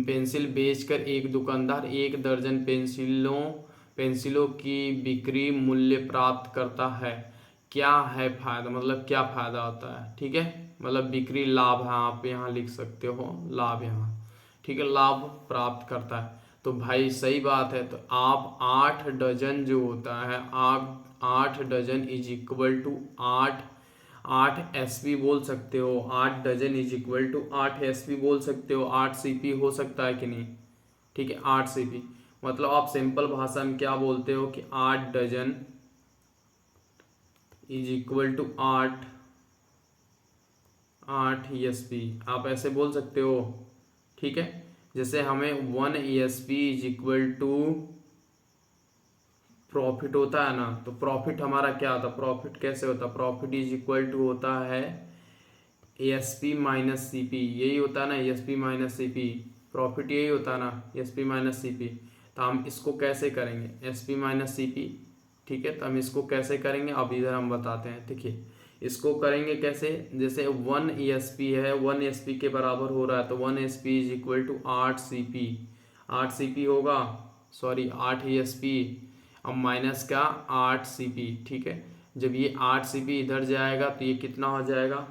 पेंसिल बेचकर एक दुकानदार 1 दर्जन पेंसिलों की बिक्री मूल्य प्राप्त करता है। क्या है फायदा, मतलब क्या फायदा होता है। ठीक है, मतलब बिक्री लाभ है, आप यहाँ लिख सकते हो लाभ यहाँ। ठीक है, लाभ प्राप्त करता है, तो भाई सही बात है। तो आप 8 डजन जो होता है, आप 8 dozen is equal to 8 SP बोल सकते हो। 8 dozen is equal to 8 SP बोल सकते हो। 8 सीपी हो सकता है कि नहीं। ठीक है, 8 सीपी मतलब आप सिंपल भाषा में क्या बोलते हो कि 8 dozen is equal to 8 SP, आप ऐसे बोल सकते हो। ठीक है, जैसे हमें 1 ESP is equal to profit होता है ना, तो प्रॉफिट हमारा क्या होता है, प्रॉफिट कैसे होता है, प्रॉफिट इज इक्वल टू होता है ASP माइनस CP, यही होता है ना, ASP माइनस CP, प्रॉफिट यही होता है ना, ASP माइनस CP। तो हम इसको कैसे करेंगे, ASP माइनस CP। ठीक है, तो हम इसको कैसे करेंगे, अब इधर हम बताते हैं। देखिए इसको करेंगे कैसे, जैसे 1 ESP है, 1 ESP के बराबर हो रहा है, तो 1 ESP is equal to 8 CP, 8 CP होगा, सॉरी 8 ESP, अब माइनस का 8 CP। ठीक है, जब ये 8 CP इधर जाएगा तो ये कितना हो जाएगा,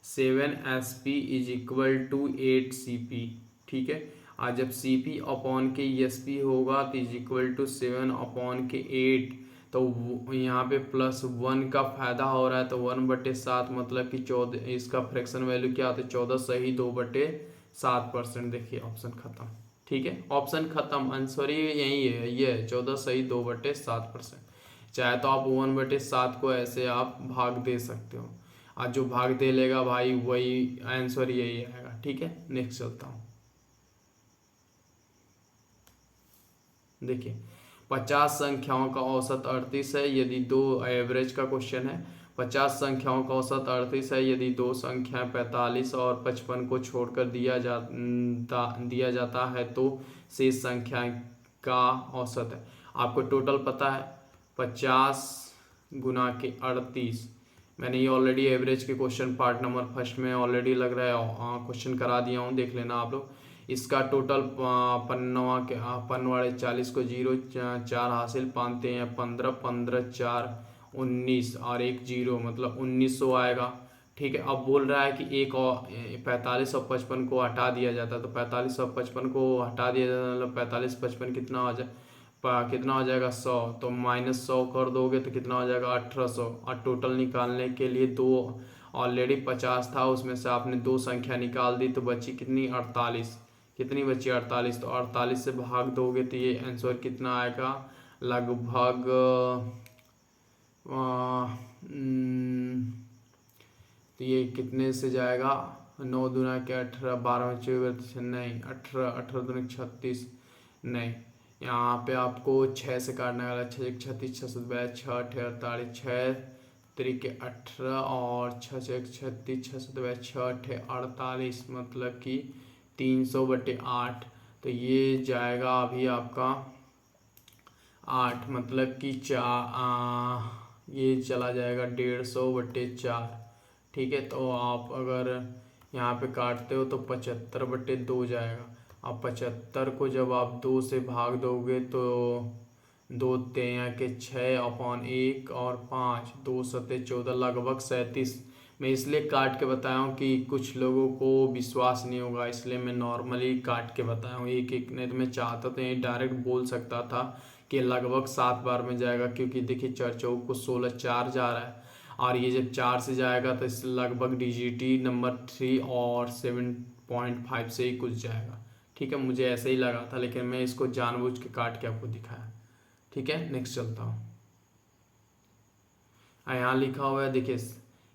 7 SP is equal to 8 CP। ठीक है, और जब CP अपॉन के ESP होगा तो इज इक्वल टू 7 अपॉन के 8, तो यहाँ पे +1 का फायदा हो रहा है, तो 1/7 मतलब कि 14, इसका फ्रैक्शन वैल्यू क्या होता है, 14 सही 2/7%। देखिए ऑप्शन खत्म। ठीक है, ऑप्शन खत्म, आंसर ही यही है, ये 14 सही 2/7%। चाहे तो आप 1/7 को ऐसे आप भाग दे सकते हो, और जो भाग दे लेगा भाई वही आंसर यही आएगा। ठीक है, नेक्स्ट चलता हूँ। देखिए 50 संख्याओं का औसत 38 है यदि दो, एवरेज का क्वेश्चन है। 50 संख्याओं का औसत 38 है यदि दो संख्याएं 45 और 55 को छोड़कर दिया जाता है तो शेष संख्या का औसत है। आपको टोटल पता है 50 गुना के 38। मैंने ये ऑलरेडी एवरेज के क्वेश्चन पार्ट नंबर फर्स्ट में ऑलरेडी लग रहा है क्वेश्चन करा दिया हूँ, देख लेना आप लोग। इसका टोटल पन्नवा के पन्नवाड़े 40 को 0 4 हासिल, पानते हैं 15, 15 4 19 और एक 0 मतलब 1900 आएगा। ठीक है, अब बोल रहा है कि एक और 45 और 55 को हटा दिया जाता है, तो 45 और 55 को हटा दिया जाता है मतलब 45 55 कितना हो जाएगा 100, तो -100 कर दोगे तो कितना हो जाएगा 1800। और टोटल निकालने के लिए दो ऑलरेडी 50 था, उसमें से आपने दो संख्या निकाल दी तो बची कितनी 48। कितनी बची 48, तो 48 से भाग दोगे तो ये आंसर कितना आएगा लगभग तो ये कितने से जाएगा 9 दूना के 18, 12 में 24 नहीं 18, 18 दूनी 36 नहीं, यहाँ पे आपको 6 से काटने वाला 6 1 36 6 7 6 8 48 6 तरीके 18 और 6 1 36 6 7 6 8 48 मतलब कि 300/8। तो ये जाएगा अभी आपका 8 मतलब कि ये चला जाएगा 150/4। ठीक है, तो आप अगर यहाँ पे काटते हो तो 75/2 जाएगा। अब 75 को जब आप 2 से भाग दोगे तो 2 तेया के 6/1 और 5 2 सते 14 लगभग 37। मैं इसलिए काट के बताया हूँ कि कुछ लोगों को विश्वास नहीं होगा, इसलिए मैं नॉर्मली काट के बताया हूँ एक एक। नहीं तो मैं चाहता तो ये डायरेक्ट बोल सकता था कि लगभग 7 बार में जाएगा, क्योंकि देखिए 4 चौक को 16 4 जा रहा है, और ये जब 4 से जाएगा तो इस लगभग डिजिटी नंबर 3 और 7.5 से ही कुछ जाएगा। ठीक है, मुझे ऐसे ही लगा था, लेकिन मैं इसको जानबूझ के काट के आपको दिखाया। ठीक है, नेक्स्ट चलता हूँ। यहाँ लिखा हुआ है देखिए,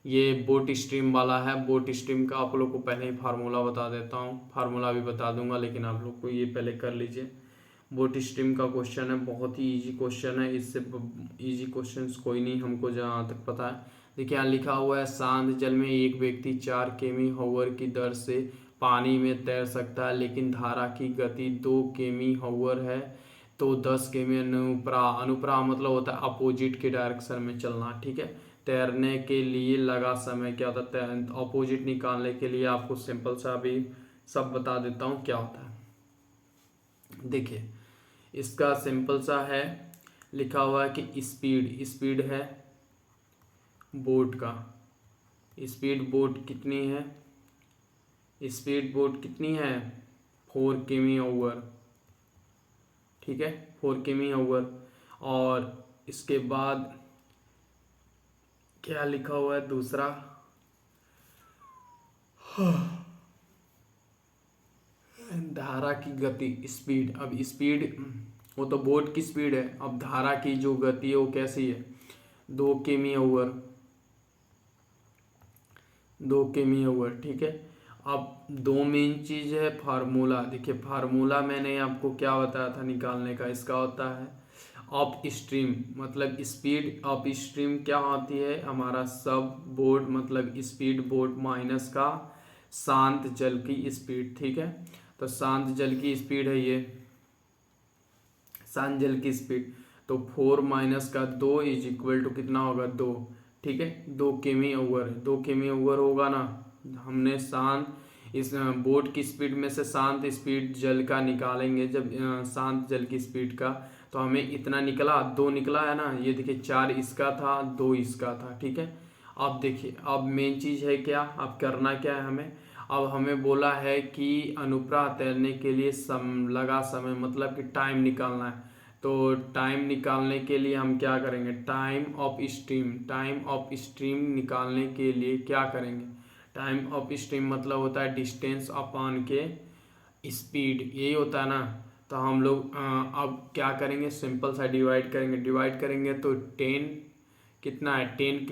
ये बोट स्ट्रीम वाला है। बोट स्ट्रीम का आप लोग को पहले ही फार्मूला बता देता हूँ, फार्मूला भी बता दूंगा, लेकिन आप लोग को ये पहले कर लीजिए। बोट स्ट्रीम का क्वेश्चन है, बहुत ही इजी क्वेश्चन है, इससे इजी क्वेश्चन कोई नहीं हमको जहाँ तक पता है। देखिए यहाँ लिखा हुआ है शांत जल में एक व्यक्ति 4 किमी हावर की दर से पानी में तैर सकता है, लेकिन धारा की गति 2 किमी हावर है, तो 10 किमी अनुप्राह मतलब होता है अपोजिट के डायरेक्शन में चलना। ठीक है, तैरने के लिए लगा समय क्या होता है, अपोजिट निकालने के लिए आपको सिंपल सा भी सब बता देता हूँ क्या होता है। देखिए इसका सिंपल सा है, लिखा हुआ है कि स्पीड है बोट का, स्पीड बोट कितनी है, स्पीड बोट कितनी है 4 किमी हावर। ठीक है, 4 किमी हावर। और इसके बाद क्या लिखा हुआ है दूसरा, धारा की गति स्पीड। अब स्पीड वो तो बोट की स्पीड है, अब धारा की जो गति है वो कैसी है 2 किमी हावर, 2 किमी हावर। ठीक है, अब दो मेन चीज है फार्मूला। देखिए फार्मूला मैंने आपको क्या बताया था निकालने का, इसका होता है अप स्ट्रीम मतलब स्पीड अप स्ट्रीम क्या होती है हमारा सब बोट मतलब स्पीड बोट माइनस का शांत जल की स्पीड। ठीक है, तो शांत जल की स्पीड है ये, शांत जल की स्पीड, तो 4 माइनस का 2 इज इक्वल टू कितना होगा 2। ठीक है, 2 किमी हावर, 2 किमी हावर होगा ना। हमने शांत इस बोट की स्पीड में से शांत स्पीड जल का निकालेंगे, जब शांत जल की स्पीड का, तो हमें इतना निकला 2 निकला है ना। ये देखिए 4 इसका था 2 इसका था। ठीक है, अब देखिए अब मेन चीज है क्या, अब करना क्या है हमें, अब हमें बोला है कि अनुप्राह तैरने के लिए लगा समय मतलब कि टाइम निकालना है। तो टाइम निकालने के लिए हम क्या करेंगे, टाइम ऑफ स्ट्रीम निकालने के लिए क्या करेंगे, टाइम ऑफ स्ट्रीम मतलब होता है डिस्टेंस अपॉन के स्पीड, यही होता है ना। तो हम लोग अब क्या करेंगे, सिंपल सा डिवाइड करेंगे तो 10 कितना है, 10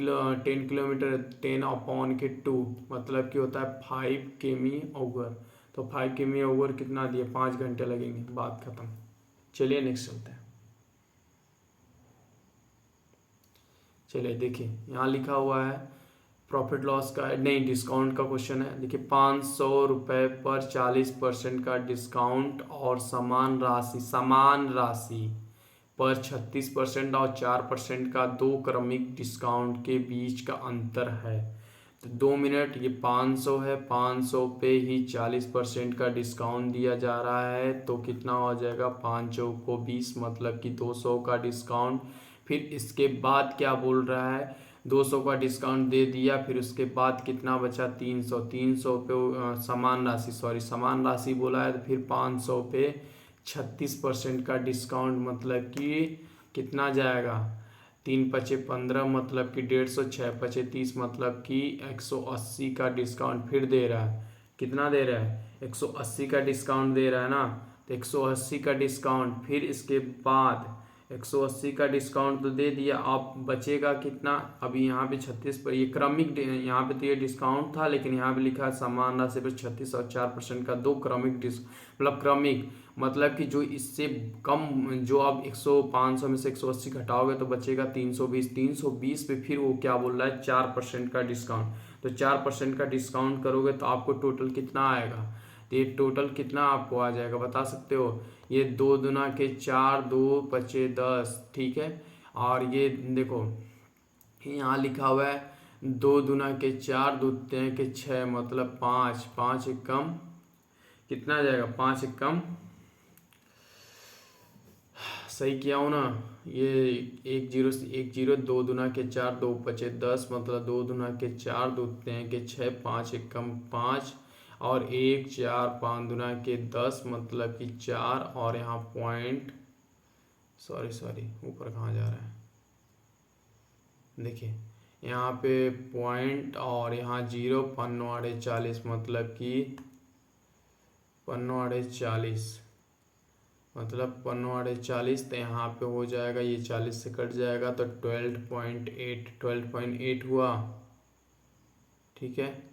किलोमीटर, 10/2 मतलब कि होता है 5 किमी ओवर। तो 5 किमी ओवर कितना दिया, 5 घंटे लगेंगे, बात खत्म। चलिए नेक्स्ट चलते हैं। चलिए देखिए यहाँ लिखा हुआ है प्रॉफिट लॉस का, नहीं डिस्काउंट का क्वेश्चन है। देखिए 500 रुपये पर 40% का डिस्काउंट और समान राशि पर 36% और 4% का दो क्रमिक डिस्काउंट के बीच का अंतर है। तो 2 मिनट, ये 500 है, 500 पे ही 40% का डिस्काउंट दिया जा रहा है, तो कितना हो जाएगा, 5 को 20 मतलब कि 200 का डिस्काउंट। फिर इसके बाद क्या बोल रहा है, 200 का डिस्काउंट दे दिया, फिर उसके बाद कितना बचा, 300, 300 पे समान राशि बोला है, तो फिर 500 पे 36% का डिस्काउंट मतलब कि कितना जाएगा, 3×5 = 15 मतलब कि 150, 6×5 = 30 मतलब कि 180 का डिस्काउंट फिर दे रहा है। कितना दे रहा है, 180 का डिस्काउंट दे रहा है ना। तो 180 का डिस्काउंट, फिर इसके बाद 180 का डिस्काउंट तो दे दिया, अब बचेगा कितना, अभी यहाँ पे 36 पर, ये क्रमिक, यहाँ पे तो ये डिस्काउंट था, लेकिन यहाँ पे लिखा है समान राशि पर 36 और 4% का दो क्रमिक मतलब क्रमिक मतलब कि जो इससे कम, जो अब 500 में से 180 घटाओगे तो बचेगा 320, 320 पे फिर वो क्या बोल रहा है, 4% का डिस्काउंट। तो 4% का डिस्काउंट करोगे तो आपको टोटल कितना आएगा, तो ये टोटल कितना आपको आ जाएगा बता सकते हो, ये 2 दूना के 4, 2 पचे 10, ठीक है। और ये देखो यहाँ लिखा हुआ है 2 दूना के 4, 2 तिया के 6 मतलब 5, 5 एक कम कितना आ जाएगा, 5 एक कम, सही किया हूँ ना, ये 1 0 से 1 0, 2 दूना के 4, 2 पचे 10 मतलब 2 दूना के 4, 2 तिया के 6, 5 एक कम 5, और 1 4, 5 दूना के 10 मतलब कि 4, और यहाँ पॉइंट, सॉरी ऊपर कहाँ जा रहा है, देखिए यहाँ पे पॉइंट और यहाँ 0, 5×8 = 40 मतलब कि 5×8 = 40 मतलब 5×8 = 40, तो यहाँ पे हो जाएगा, ये 40 से कट जाएगा तो 12.8 हुआ, ठीक है।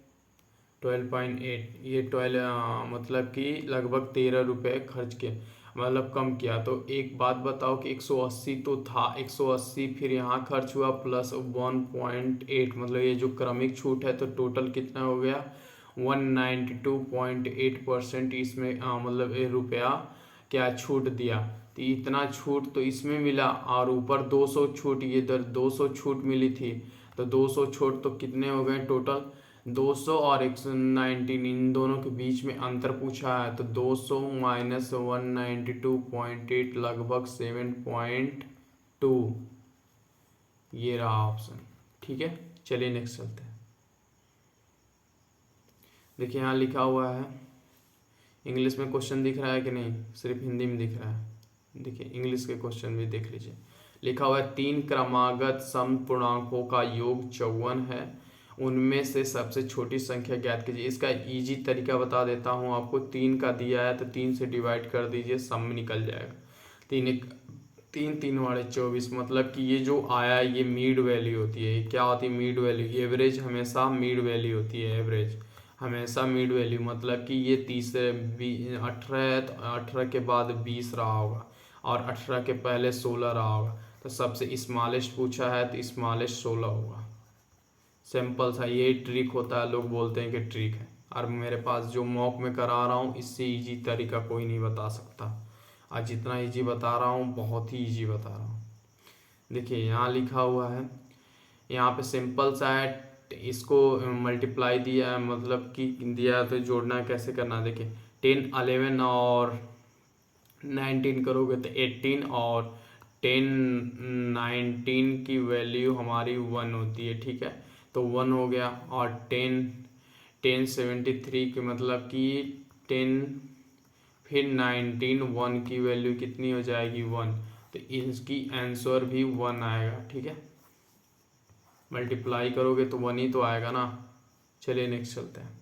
12.8, ये 12 मतलब कि लगभग 13 रुपये खर्च किए, मतलब कम किया। तो एक बात बताओ कि 180 तो था, 180 फिर यहाँ खर्च हुआ प्लस 1.8 मतलब ये जो क्रमिक छूट है, तो टोटल कितना हो गया, 192.8% इसमें मतलब रुपया क्या छूट दिया। तो इतना छूट तो इसमें मिला, और ऊपर 200 छूट, ये इधर 200 छूट मिली थी, तो 200 छूट तो कितने हो गए टोटल, 200 और 119, इन दोनों के बीच में अंतर पूछा है, तो 200 - 192.8 लगभग 7.2, ये रहा ऑप्शन, ठीक है। चलिए नेक्स्ट चलते हैं। देखिए यहाँ लिखा हुआ है, इंग्लिश में क्वेश्चन दिख रहा है कि नहीं, सिर्फ हिंदी में दिख रहा है, देखिए इंग्लिश के क्वेश्चन भी देख लीजिए। लिखा हुआ है 3 क्रमागत समपूर्णांकों का योग 54 है, उनमें से सबसे छोटी संख्या ज्ञात कीजिए। इसका इजी तरीका बता देता हूँ आपको, 3 का दिया है तो 3 से डिवाइड कर दीजिए, सम में निकल जाएगा। 3×3 = 24 मतलब कि ये जो आया ये मीड वैल्यू होती है, ये क्या होती है, मीड वैल्यू, एवरेज हमेशा मीड वैल्यू होती है, एवरेज हमेशा मीड वैल्यू, मतलब कि ये 30 से 18 है तो 18 के बाद 20 रहा होगा, और 18 के पहले 16 रहा होगा, तो सबसे स्मॉलेस्ट पूछा है तो स्मॉलेस्ट 16 होगा। सिंपल सा ये ट्रिक होता है, लोग बोलते हैं कि ट्रिक है, और मेरे पास जो मॉक में करा रहा हूँ इससे इजी तरीका कोई नहीं बता सकता, आज जितना इजी बता रहा हूँ बहुत ही इजी बता रहा हूँ। देखिए यहाँ लिखा हुआ है, यहाँ पे सिंपल सा है, इसको मल्टीप्लाई दिया है, मतलब कि दिया है तो जोड़ना कैसे करना, देखिए 10 11 और 19 करोगे तो 18, और 10 19 की वैल्यू हमारी 1 होती है, ठीक है, तो 1 हो गया, और 10 की मतलब कि 10 फिर 19 1 की वैल्यू कितनी हो जाएगी 1, तो इसकी आंसर भी 1 आएगा, ठीक है। मल्टीप्लाई करोगे तो 1 ही तो आएगा ना। चलिए नेक्स्ट चलते हैं।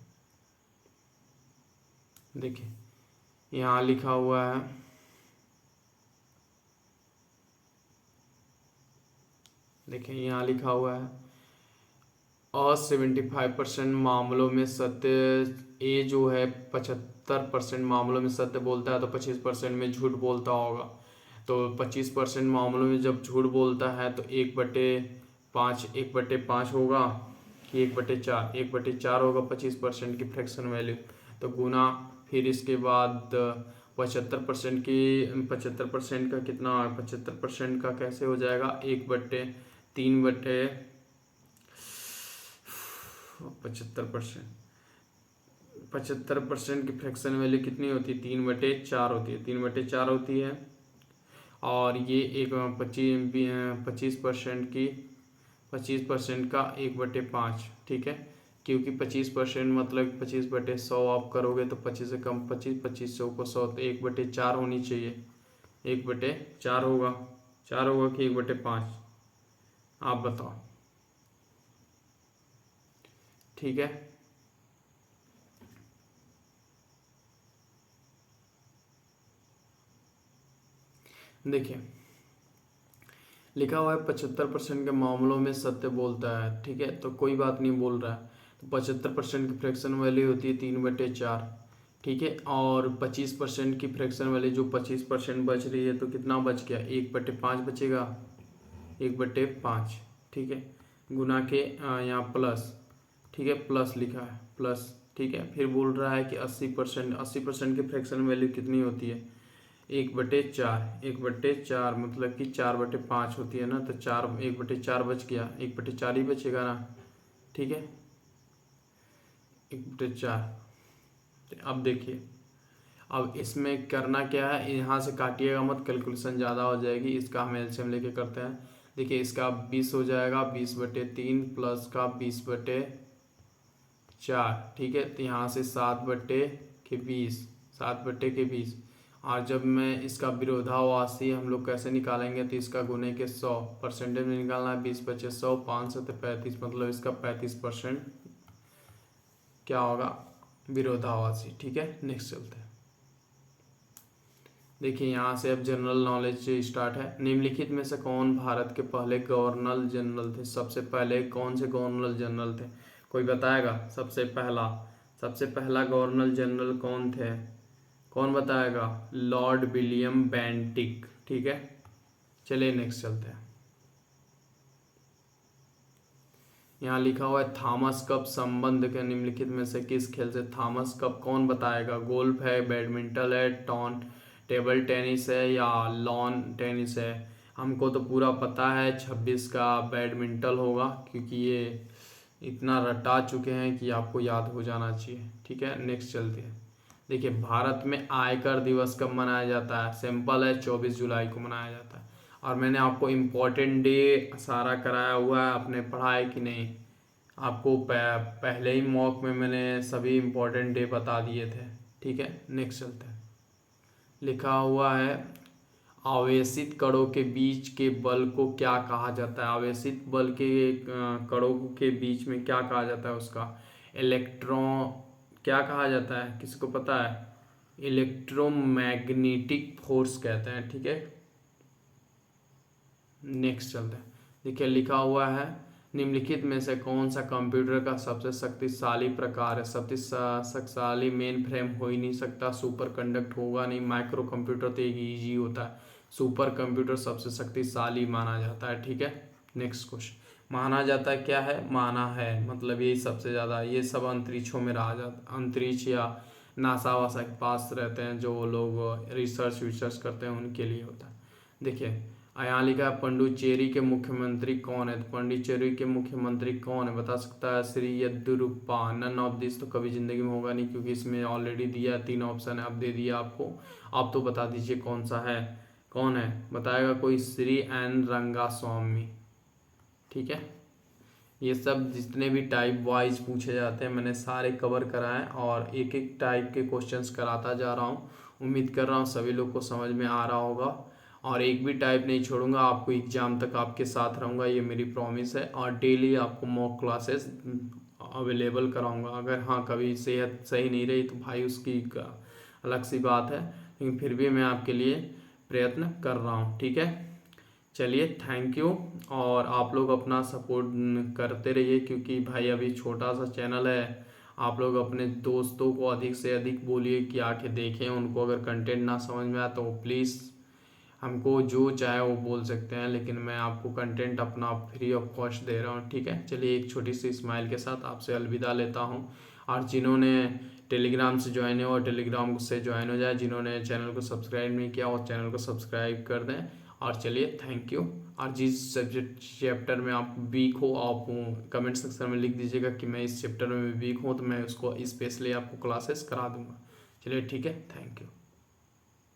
देखिए यहाँ लिखा हुआ है देखिए यहाँ लिखा हुआ है, और 75% मामलों में सत्य, ए जो है 75% मामलों में सत्य बोलता है, तो 25% में झूठ बोलता होगा। तो 25% मामलों में जब झूठ बोलता है तो 1/5 होगा कि 1/4, 1/4 होगा 25% की फ्रैक्शन वैल्यू। तो गुना, फिर इसके बाद 75% का कितना, 75% का कैसे हो जाएगा, 75% की फ्रैक्शन वैल्यू कितनी होती है, 3/4 होती है, 3/4 होती है। और ये एक 25% का 1/5, ठीक है, क्योंकि 25% मतलब 25/100 आप करोगे तो 25 से कम 25, 25 को 100, तो 1/4 होनी चाहिए। 1/4 होगा, 4 होगा कि 1/5, आप बताओ। ठीक है, देखिए लिखा हुआ है 75% के मामलों में सत्य बोलता है, ठीक है, तो कोई बात नहीं बोल रहा है, तो 75% की फ्रैक्शन वैल्यू होती है 3/4, ठीक है। और 25% की फ्रैक्शन वैल्यू, जो 25% बच रही है, तो कितना बच गया, 1/5 बचेगा, 1/5, ठीक है, गुना के यहाँ प्लस, ठीक है, प्लस लिखा है, प्लस, ठीक है। फिर बोल रहा है कि 80% की फ्रैक्शन वैल्यू कितनी होती है, 1/4, 1/4 मतलब कि 4/5 होती है ना, तो 1/4 बच गया, 1/4 ही बचेगा ना, ठीक है, 1/4। अब देखिए, अब इसमें करना क्या है, यहाँ से काटिएगा मत, कैलकुलेशन ज़्यादा हो जाएगी, इसका हम एलसीएम लेके करते हैं। देखिए इसका 20 हो जाएगा, 20/3 प्लस का 20/4, ठीक है, तो यहाँ से 7/20, 7/20। और जब मैं इसका विरोधाभासी हम लोग कैसे निकालेंगे, तो इसका गुने के 100 परसेंटेज में निकालना है, 20/100, 500 तो 35, मतलब इसका 35% क्या होगा, विरोधाभासी, ठीक है। नेक्स्ट चलते हैं। देखिए यहाँ से अब जनरल नॉलेज से स्टार्ट है। निम्नलिखित में से कौन भारत के पहले गवर्नर जनरल थे, सबसे पहले कौन से गवर्नर जनरल थे, कोई बताएगा, सबसे पहला गवर्नर जनरल कौन थे, कौन बताएगा, लॉर्ड विलियम बेंटिक, ठीक है। चलिए नेक्स्ट चलते हैं। यहाँ लिखा हुआ है थॉमस कप संबंध के निम्नलिखित में से किस खेल से, थॉमस कप कौन बताएगा, गोल्फ है, बैडमिंटन है, टेबल टेनिस है, या लॉन टेनिस है। हमको तो पूरा पता है 26 का बैडमिंटन होगा, क्योंकि ये इतना रटा चुके हैं कि आपको याद हो जाना चाहिए, ठीक है। नेक्स्ट चलते हैं। देखिए भारत में आयकर दिवस कब मनाया जाता है, सिंपल है, 24 जुलाई को मनाया जाता है। और मैंने आपको इम्पोर्टेंट डे सारा कराया हुआ है, आपने पढ़ा है कि नहीं, आपको पहले ही मॉक में मैंने सभी इम्पोर्टेंट डे बता दिए थे, ठीक है। नेक्स्ट चलते हैं। लिखा हुआ है आवेशित कणों के बीच के बल को क्या कहा जाता है, आवेशित बल के कणों के बीच में क्या कहा जाता है, उसका इलेक्ट्रॉन क्या कहा जाता है, किसको पता है, इलेक्ट्रोमैग्नेटिक फोर्स कहते हैं, ठीक है। नेक्स्ट चलते हैं। देखिए लिखा हुआ है निम्नलिखित में से कौन सा कंप्यूटर का सबसे शक्तिशाली प्रकार है, सबसे शक्तिशाली मेन फ्रेम हो ही नहीं सकता, सुपर कंडक्ट होगा नहीं, माइक्रो कंप्यूटर तो एक ईजी होता है, सुपर कंप्यूटर सबसे शक्तिशाली माना जाता है, ठीक है। नेक्स्ट क्वेश्चन, माना जाता है क्या है, माना है मतलब यही सबसे ज़्यादा, ये सब अंतरिक्षों में रहा जाता, अंतरिक्ष या नासा वासा के पास रहते हैं जो लोग रिसर्च करते हैं, उनके लिए होता है। देखिए यहाँ लिखा है पुडुचेरी के मुख्यमंत्री कौन है, तो पुडुचेरी के मुख्यमंत्री कौन है, बता सकता है, Shri Yediyurappa. None of this तो कभी जिंदगी में होगा नहीं, क्योंकि इसमें ऑलरेडी दिया 3 ऑप्शन है, अब दे दिया आपको, आप तो बता दीजिए कौन सा है, कौन है बताएगा कोई, श्री एन रंगास्वामी, ठीक है। ये सब जितने भी टाइप वाइज पूछे जाते हैं मैंने सारे कवर कराए, और एक एक टाइप के क्वेश्चंस कराता जा रहा हूँ। उम्मीद कर रहा हूँ सभी लोग को समझ में आ रहा होगा, और एक भी टाइप नहीं छोड़ूंगा, आपको एग्जाम तक आपके साथ रहूँगा, ये मेरी प्रॉमिस है। और डेली आपको मॉक क्लासेस अवेलेबल कराऊंगा। अगर हाँ कभी सेहत सही नहीं रही तो भाई उसकी अलग सी बात है, लेकिन फिर भी मैं आपके लिए प्रयत्न कर रहा हूँ, ठीक है। चलिए थैंक यू। और आप लोग अपना सपोर्ट करते रहिए, क्योंकि भाई अभी छोटा सा चैनल है। आप लोग अपने दोस्तों को अधिक से अधिक बोलिए कि आके देखें। उनको अगर कंटेंट ना समझ में आए तो प्लीज़ हमको जो चाहे वो बोल सकते हैं, लेकिन मैं आपको कंटेंट अपना फ्री ऑफ कॉस्ट दे रहा हूँ। ठीक है, चलिए एक छोटी सी स्माइल के साथ आपसे अलविदा लेता हूँ। और जिन्होंने टेलीग्राम से ज्वाइन है वो टेलीग्राम से ज्वाइन हो जाए, जिन्होंने चैनल को सब्सक्राइब नहीं किया वो चैनल को सब्सक्राइब कर दें। और चलिए थैंक यू। और जिस सब्जेक्ट चैप्टर में आप वीक हो आप कमेंट सेक्शन में लिख दीजिएगा कि मैं इस चैप्टर में वीक हूँ, तो मैं उसको स्पेशली आपको क्लासेस करा दूंगा। चलिए ठीक है, थैंक यू।